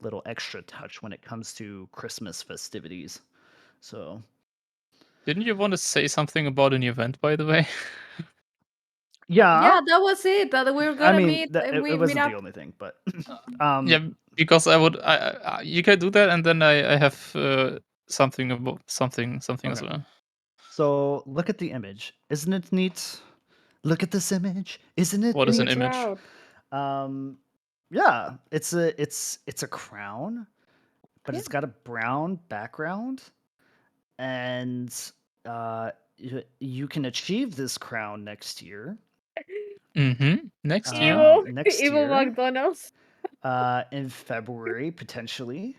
little extra touch when it comes to Christmas festivities. So Didn't you want to say something about an event, by the way? Yeah, that was it. That we were gonna meet. it We meet wasn't up. the only thing, but Yeah, because I would. You can do that, and then I have something about something as Okay. well. So look at the image. Isn't it neat? Look at this image. Isn't it What is neat? an image? Proud. Yeah, it's a crown, but it's Yeah. got a brown background, and you can achieve this crown next year. Mm-hmm. Next year. Evil, Next evil year. McDonald's. In February potentially.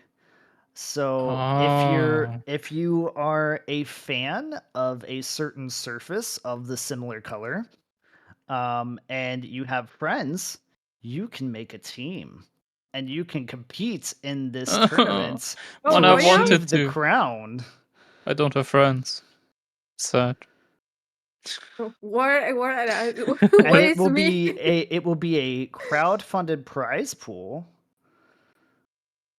So Oh. if you are a fan of a certain surface of the similar color, and you have friends, you can make a team, and you can compete in this tournament Oh, When to I yeah? wanted achieve the to. crown. I don't have friends. Sad. Where And where it is will me? be a crowd-funded prize pool,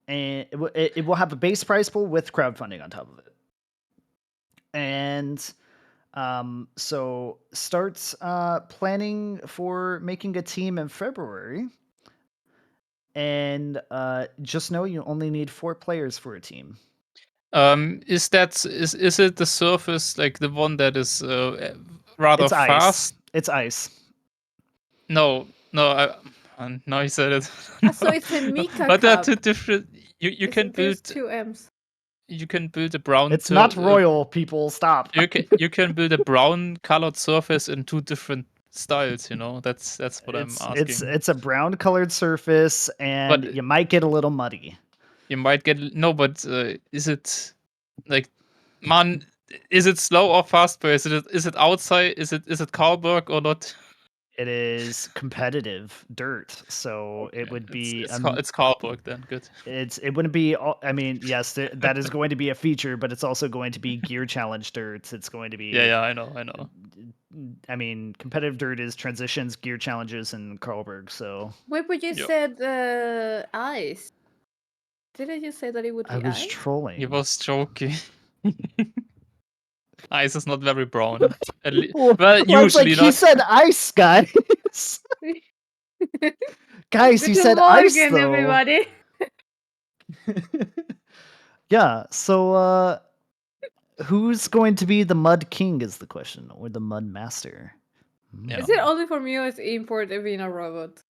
and it will have a base prize pool with crowdfunding on top of it. And so start planning for making a team in February. And just know you only need 4 players for a team. Is it the surface like the one that is rather It's ice. fast? It's ice. No. Now you said it. So it's a Mika But they're Cup. two different. You can There's build. 2 M's. You can build a brown. It's not royal, people. Stop. You can build a brown colored surface in 2 different styles. You know that's what I'm asking. It's a brown colored surface, and But- you might get a little muddy. You might get but is it like, man? Is it slow or fast paced? Is it outside? Is it Karlberg or not? It is competitive dirt, so it would be It's cardboard then. Good. it wouldn't be I mean, yes, that is going to be a feature, but it's also going to be gear challenge dirt. It's going to be Yeah, I know. I mean, competitive dirt is transitions, gear challenges, and Carlberg. So Wait, but you Yep. said ice. Didn't you say that it would I be was ice? trolling. He was joking. Ice is not very brown. Well, Well, it's like usually he not. said ice, guys. Guys, he Good said ice morning, though. everybody. Yeah, so who's going to be the Mud King is the question, or the Mud Master? Yeah. Is it only for me or is import being a robot?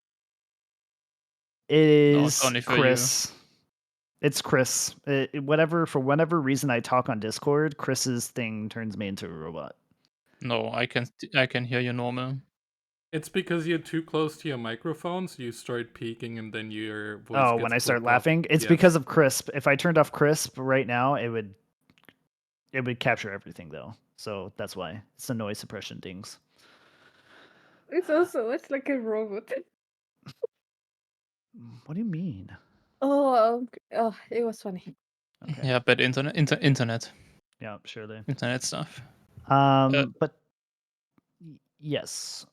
It No, it's is only for Chris. It's Chris. For whatever reason I talk on Discord, Chris's thing turns me into a robot. No, I can hear you normal. It's because you're too close to your microphone, so you start peaking and then your voice Oh, gets when I start clipped off. laughing, it's Yes. because of Crisp. If I turned off Crisp right now, it would capture everything though. So that's why it's the noise suppression things. It's also it's like a robot. What do you mean? Oh, it was funny. Okay. Yeah, but internet Yeah, surely. internet stuff. But yes,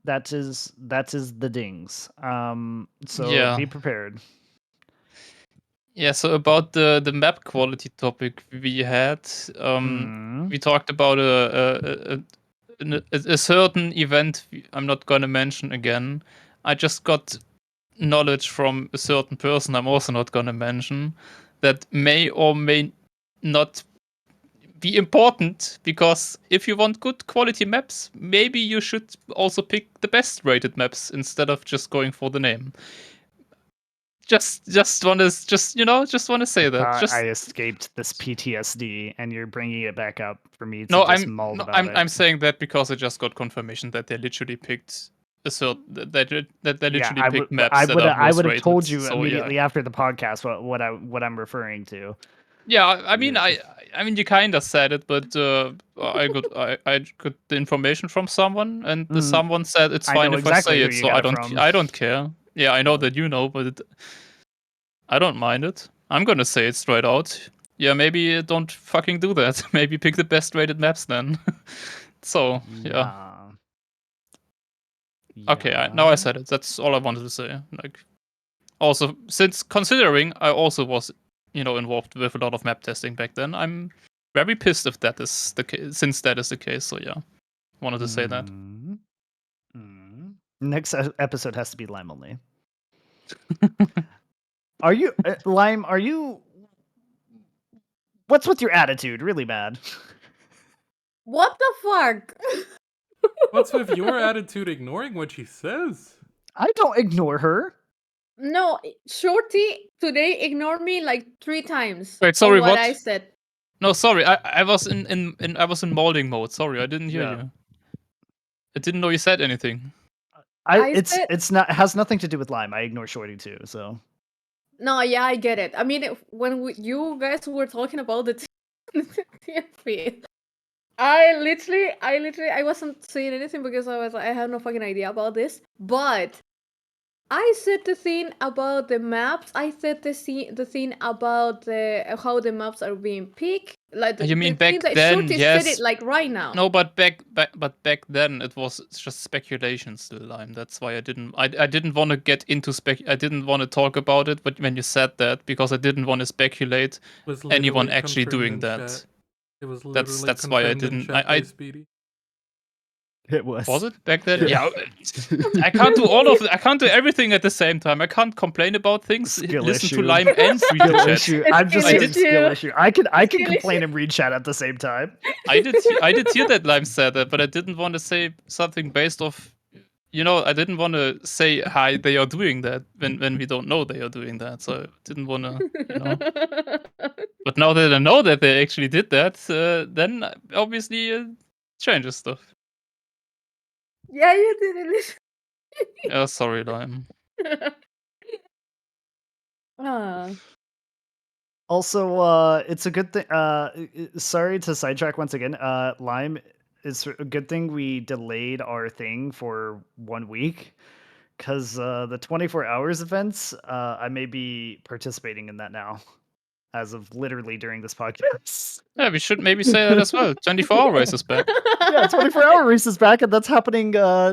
that is the dings. So Yeah. be prepared. Yeah, so about the map quality topic we had, we talked about a certain event I'm not gonna mention again. I just got knowledge from a certain person I'm also not gonna mention that may or may not be important, because if you want good quality maps, maybe you should also pick the best rated maps instead of just going for the name. Just want to say that. I escaped this PTSD, and you're bringing it back up for me to No, just mull about it. I'm saying that because I just got confirmation that they literally picked a certain that they literally picked maps that are I most would have rated. told you So, immediately after the podcast what I'm referring to. Yeah, I mean, you kind of said it, but I got the information from someone, and the someone said it's I fine know if I exactly say who it, you so got it from. I don't care. Yeah, I know that you know, but I don't mind it. I'm gonna say it straight out. Yeah, maybe don't fucking do that. Maybe pick the best rated maps then. So yeah. Okay, now I said it. That's all I wanted to say. Like, also, since considering I also was, involved with a lot of map testing back then, I'm very pissed if that is the case. Since that is the case, so yeah, wanted to say that. Next episode has to be Lime only. Are you Lime? Are you? What's with your attitude? Really bad. What the fuck? What's with your attitude ignoring what she says? I don't ignore her. No, Shorty today ignored me like 3 times. Wait, sorry, what what? I said. No, sorry, I was I was in molding mode. Sorry, I didn't hear you. I didn't know you said anything. It's not. It has nothing to do with Lime. I ignore Shorty too. So. No, yeah, I get it. I mean, when you guys were talking about the TMFL, I wasn't saying anything because I have no fucking idea about this. But I said the thing about the maps. I said the thing about how the maps are being picked. Like You mean the back thing that then? Shorty Yes. said it like right now. No, but back then it was just speculation still, Lime. That's why I didn't want to get into I didn't want to talk about it. But when you said that, because I didn't want to speculate anyone actually doing that. Chat. It was literally That's why I didn't. I Speedy. It was. Was it back then? Yeah. I can't do all of it. I can't do everything at the same time. I can't complain about things, Skill listen issue. to Lime and read the chat. Issue. I'm just Skill hearing skill issue. issue. I can Skill complain issue. and read chat at the same time. I did hear that Lime said that, but I didn't want to say something based off. I didn't want to say hi. They are doing that when we don't know they are doing that. So I didn't want to. But now that I know that they actually did that, then obviously it changes stuff. Yeah, you did it. Yeah, sorry, Lime. Also, it's a good thing. Sorry to sidetrack once again. Lime, it's a good thing we delayed our thing for 1 week, because the 24 hours events, I may be participating in that now, as of literally during this podcast. Yeah, we should maybe say that as well. 24-hour race is back. Yeah, 24-hour race is back, and that's happening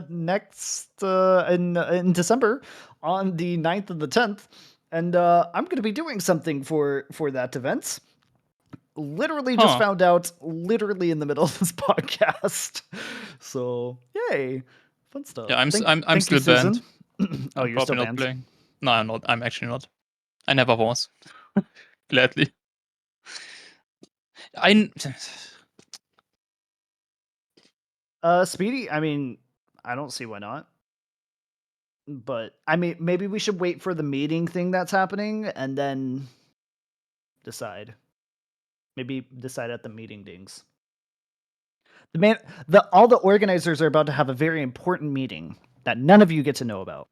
next in December on the 9th and the 10th. And I'm going to be doing something for that event. Literally just Huh. found out literally in the middle of this podcast. So, yay. Fun stuff. Yeah, I'm Thank still you, Susan. banned. Oh, I'm you're still probably not banned. playing. No, I'm not. I'm actually not. I never was. Gladly. Speedy, I mean, I don't see why not. But I mean, maybe we should wait for the meeting thing that's happening and then decide. Maybe decide at the meeting dings. All the organizers are about to have a very important meeting that none of you get to know about.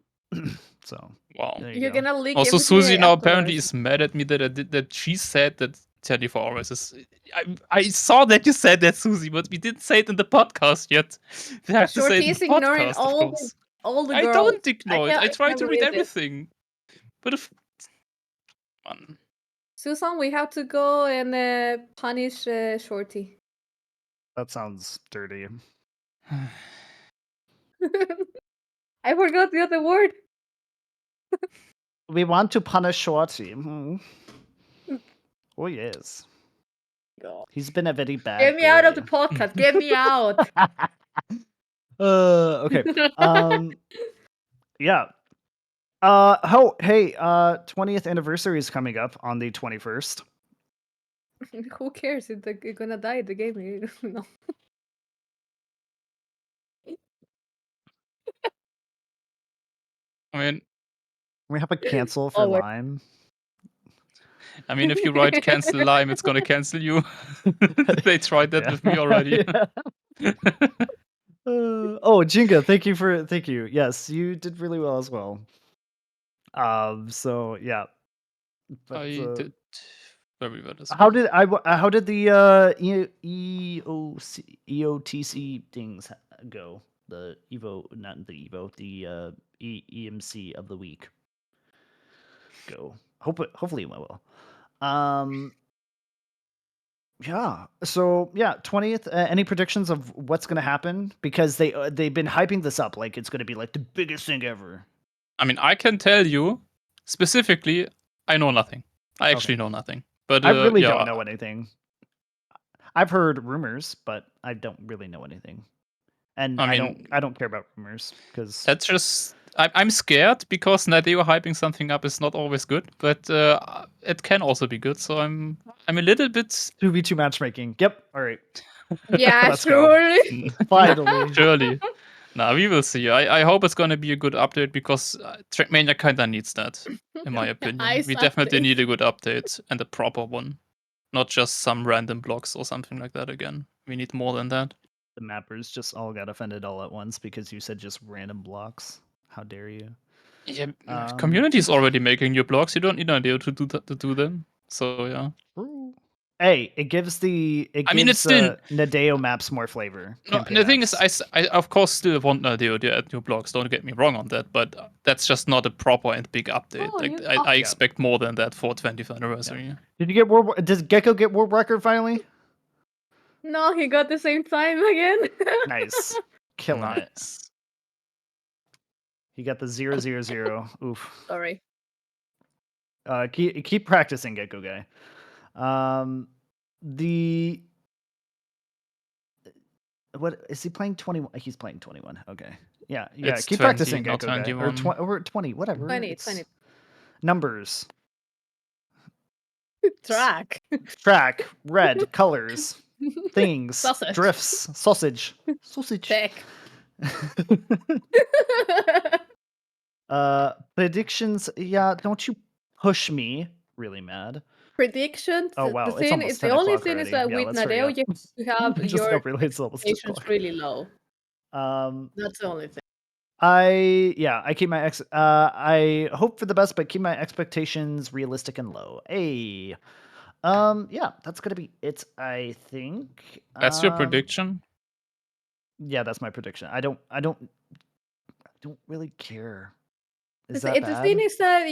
So Wow. there You're go. gonna leak Also, everything Susie now apparently afterwards. is mad at me that she said that 24 hours is. I saw that you said that, Susie, but we didn't say it in the podcast yet. We have to say it Shorty in is the ignoring podcast, of course. all the I girls. don't ignore it. I try can't to read believe it. everything. But if. Man. Susan, we have to go and punish Shorty. That sounds dirty. I forgot the other word. We want to punish Shorty. Oh yes. God. He's been a very bad Get me out of the boy. podcast. Get me out. Okay. Yeah. Hey, 20th anniversary is coming up on the 21st. Who cares if they're gonna die in the game? No. I mean, We have a cancel for Oh, wait. Lime. if you write cancel Lime, it's gonna cancel you. They tried that with me already. Oh, Jinga, thank you. Yes, you did really well as well. So yeah. But, I did very well as well. how did the EOTC things go? The Evo, not the Evo, the EMC of the week go. Hopefully it went well. Yeah. So yeah, 20th. Any predictions of what's going to happen? Because they've been hyping this up like it's going to be like the biggest thing ever. I mean, I can tell you specifically, I know nothing. I actually know nothing. But I really yeah, don't know anything. I've heard rumors, but I don't really know anything. And I I mean, don't care about rumors because that's just I'm scared because Nadeo hyping something up is not always good, but it can also be good. So I'm a little bit 2v2 matchmaking. Yep. All right. Yeah, Let's go. surely. Finally. surely. Nah, we will see. I hope it's gonna be a good update because Trackmania kinda needs that, in my opinion. Ice We definitely update. need a good update and a proper one, not just some random blocks or something like that again. We need more than that. The mappers just all got offended all at once because you said just random blocks. How dare you? Yeah, community is already making new blocks. You don't need an idea to do them. So yeah. Hey, it gives it's still Nadeo maps more flavor. no. Campaign The thing maps. is, I of course still want Nadeo to add new blocks. Don't get me wrong on that, but that's just not a proper and big update. Oh, Like you- I Yeah. expect more than that for 20th anniversary. Did you get does Gecko get world record finally? No, he got the same time again. Nice. Killing it. Nice. He got the 000. Oof. Sorry. Keep practicing, Gecko guy. What is he playing? 21. He's playing 21. Okay. Yeah. It's Keep 20, practicing, not Gecko guy. 21. Or 20, whatever. 20, It's 20. numbers. Track. Track. Red. Colors. Things. Sausage. Drifts. Sausage. Tech. Predictions. Yeah. Don't you push me. Really mad. Predictions. Oh wow. The It's thing almost is, the 10 only o'clock thing is already. that Yeah, with let's hurry Nadeo, up. you have Just your hope it's almost 10 expectations o'clock. really low. Um, That's the only thing. I keep my I hope for the best, but keep my expectations realistic and low. Hey, yeah, that's gonna be it. I think. That's your prediction. Yeah, that's my prediction. I don't really care. Is The, that the thing bad? is that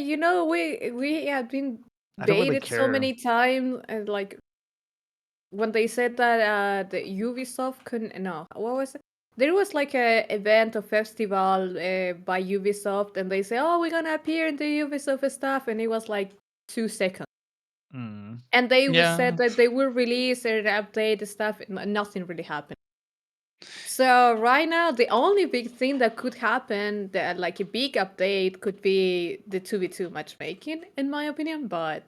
we have been I don't really baited so care. many times, and like when they said that the Ubisoft couldn't. No, what was it? There was like a event or festival by Ubisoft, and they say, "Oh, we're gonna appear in the Ubisoft stuff," and it was like 2 seconds. Mm. And they Yeah. said that they will release and update the stuff, and nothing really happened. So right now, the only big thing that could happen, that like a big update, could be the 2v2 matchmaking, in my opinion. But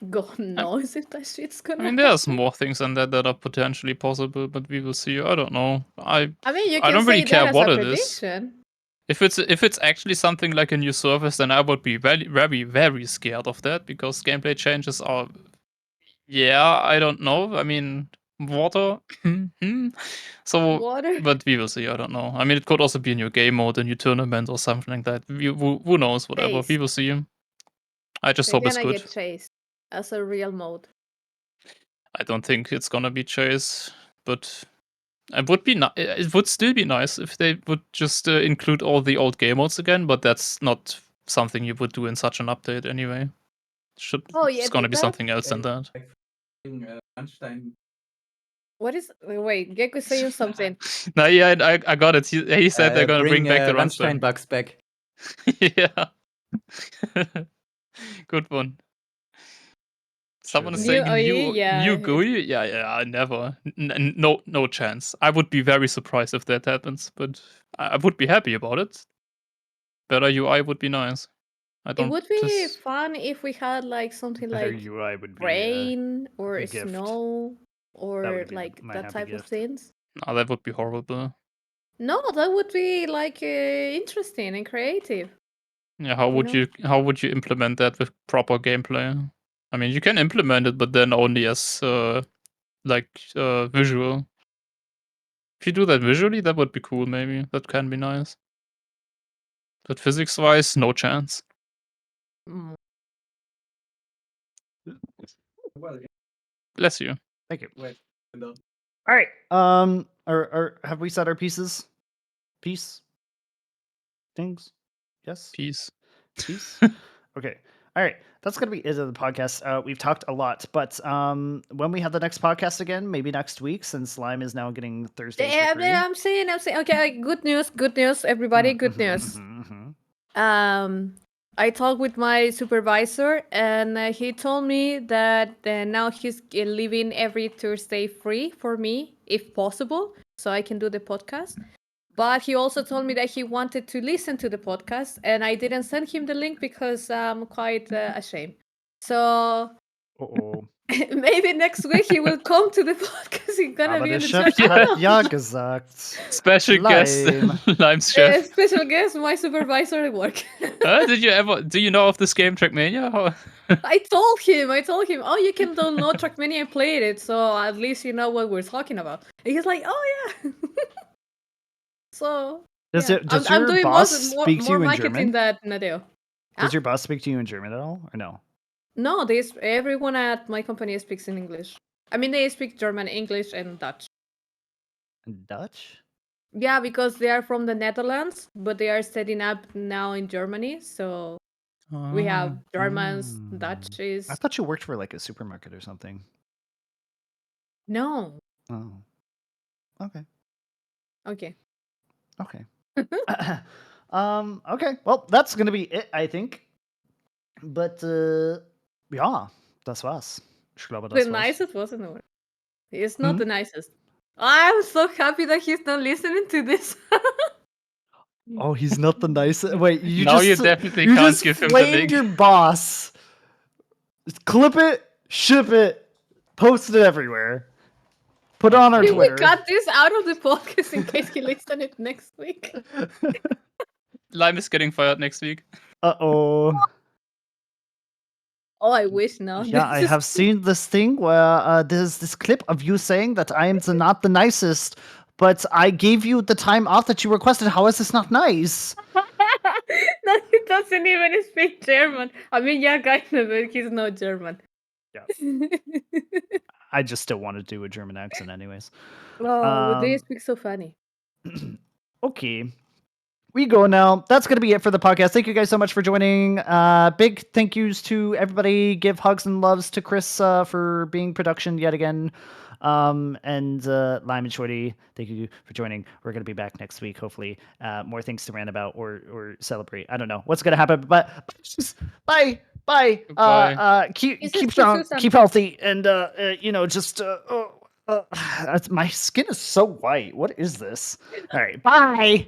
God knows if that shit's I gonna mean, there's more things than that are potentially possible, but we will see. I don't know. I mean, you I can don't really say that care as what a it is. prediction. If it's actually something like a new service, then I would be very, very, very scared of that, because gameplay changes are, yeah, I don't know. I mean, water. So, Water. but we will see. I don't know. I mean, it could also be a new game mode, a new tournament, or something like that. Who knows? Whatever. Chase. We will see. I just They're hope it's gonna good. get chased as a real mode. I don't think it's gonna be Chase, but it would be it would still be nice if they would just include all the old game modes again. But that's not something you would do in such an update anyway. Oh yeah, It's gonna be that. something else than that. What is? Wait, Gecko saying something. No, yeah, I got it. He said they're gonna bring back the Rammstein Rammstein. bugs back. Yeah. Good one. Someone is saying new GUI? Yeah, never. No chance. I would be very surprised if that happens, but I would be happy about it. Better UI would be nice. I It don't would be just fun if we had like something Better like UI would be rain a or gift. snow That or would be like my that happy type of gift. things. no, that would be horrible. No, that would be like interesting and creative. Yeah, how would you implement that with proper gameplay? I mean, you can implement it, but then only as visual. If you do that visually, that would be cool. Maybe that can be nice. But physics-wise, no chance. Mm. Bless you. Thank you. All right. Or have we said our pieces? Peace. Things. Yes. Peace. Peace. Okay. All right. That's gonna be it of the podcast. We've talked a lot, but when we have the next podcast again, maybe next week, since Lime is now getting Thursdays for free. I'm saying. Okay, good news, everybody. Good news. I talked with my supervisor, and he told me that now he's leaving every Thursday free for me, if possible, so I can do the podcast. But he also told me that he wanted to listen to the podcast, and I didn't send him the link because I'm quite ashamed. So maybe next week he will come to the podcast. He's gonna be in the chat. I don't know. Ja gesagt. Special guest, Lime's chef. Special guest, my supervisor at work. Do you know of this game Trackmania? I told him, oh, you can download Trackmania and play it, so at least you know what we're talking about. And he's like, oh yeah. So Does yeah. I'm your doing boss more speak to you in marketing German? than Nadeo. Does your boss speak to you in German at all, or no? No, everyone at my company speaks in English. I mean, they speak German, English, and Dutch. Dutch? Yeah, because they are from the Netherlands, but they are setting up now in Germany. So we have Germans, Dutchies. I thought you worked for like a supermarket or something. No. Oh. Okay. Okay. Okay. Okay. Well, that's gonna be it, I think. But ja, das war's. Ich glaube, das The war's. nicest wasn't the word. He's not the nicest. I'm so happy that he's not listening to this. Oh, he's not the nicest. Wait, you definitely can't give him the flamed link. your boss. Just clip it, ship it, post it everywhere. Put it on our Twitter. We cut this out of the podcast in case he listens it next week. Lime is getting fired next week. Uh-oh. Oh, I wish not. Yeah, I have seen this thing where there's this clip of you saying that I am not the nicest, but I gave you the time off that you requested. How is this not nice? No, he doesn't even speak German. I mean, yeah, kind of, but he's not German. Yeah. I just still want to do a German accent, anyways. Oh, they speak so funny. Okay. We go now. That's going to be it for the podcast. Thank you guys so much for joining. Big thank yous to everybody. Give hugs and loves to Chris for being production yet again. And Lime and Shorty, thank you for joining. We're going to be back next week. Hopefully, more things to rant about or celebrate. I don't know what's going to happen, but bye. Bye. Goodbye. Keep Kisses, strong, kisses, and keep healthy, and just my skin is so white. What is this? All right. Bye.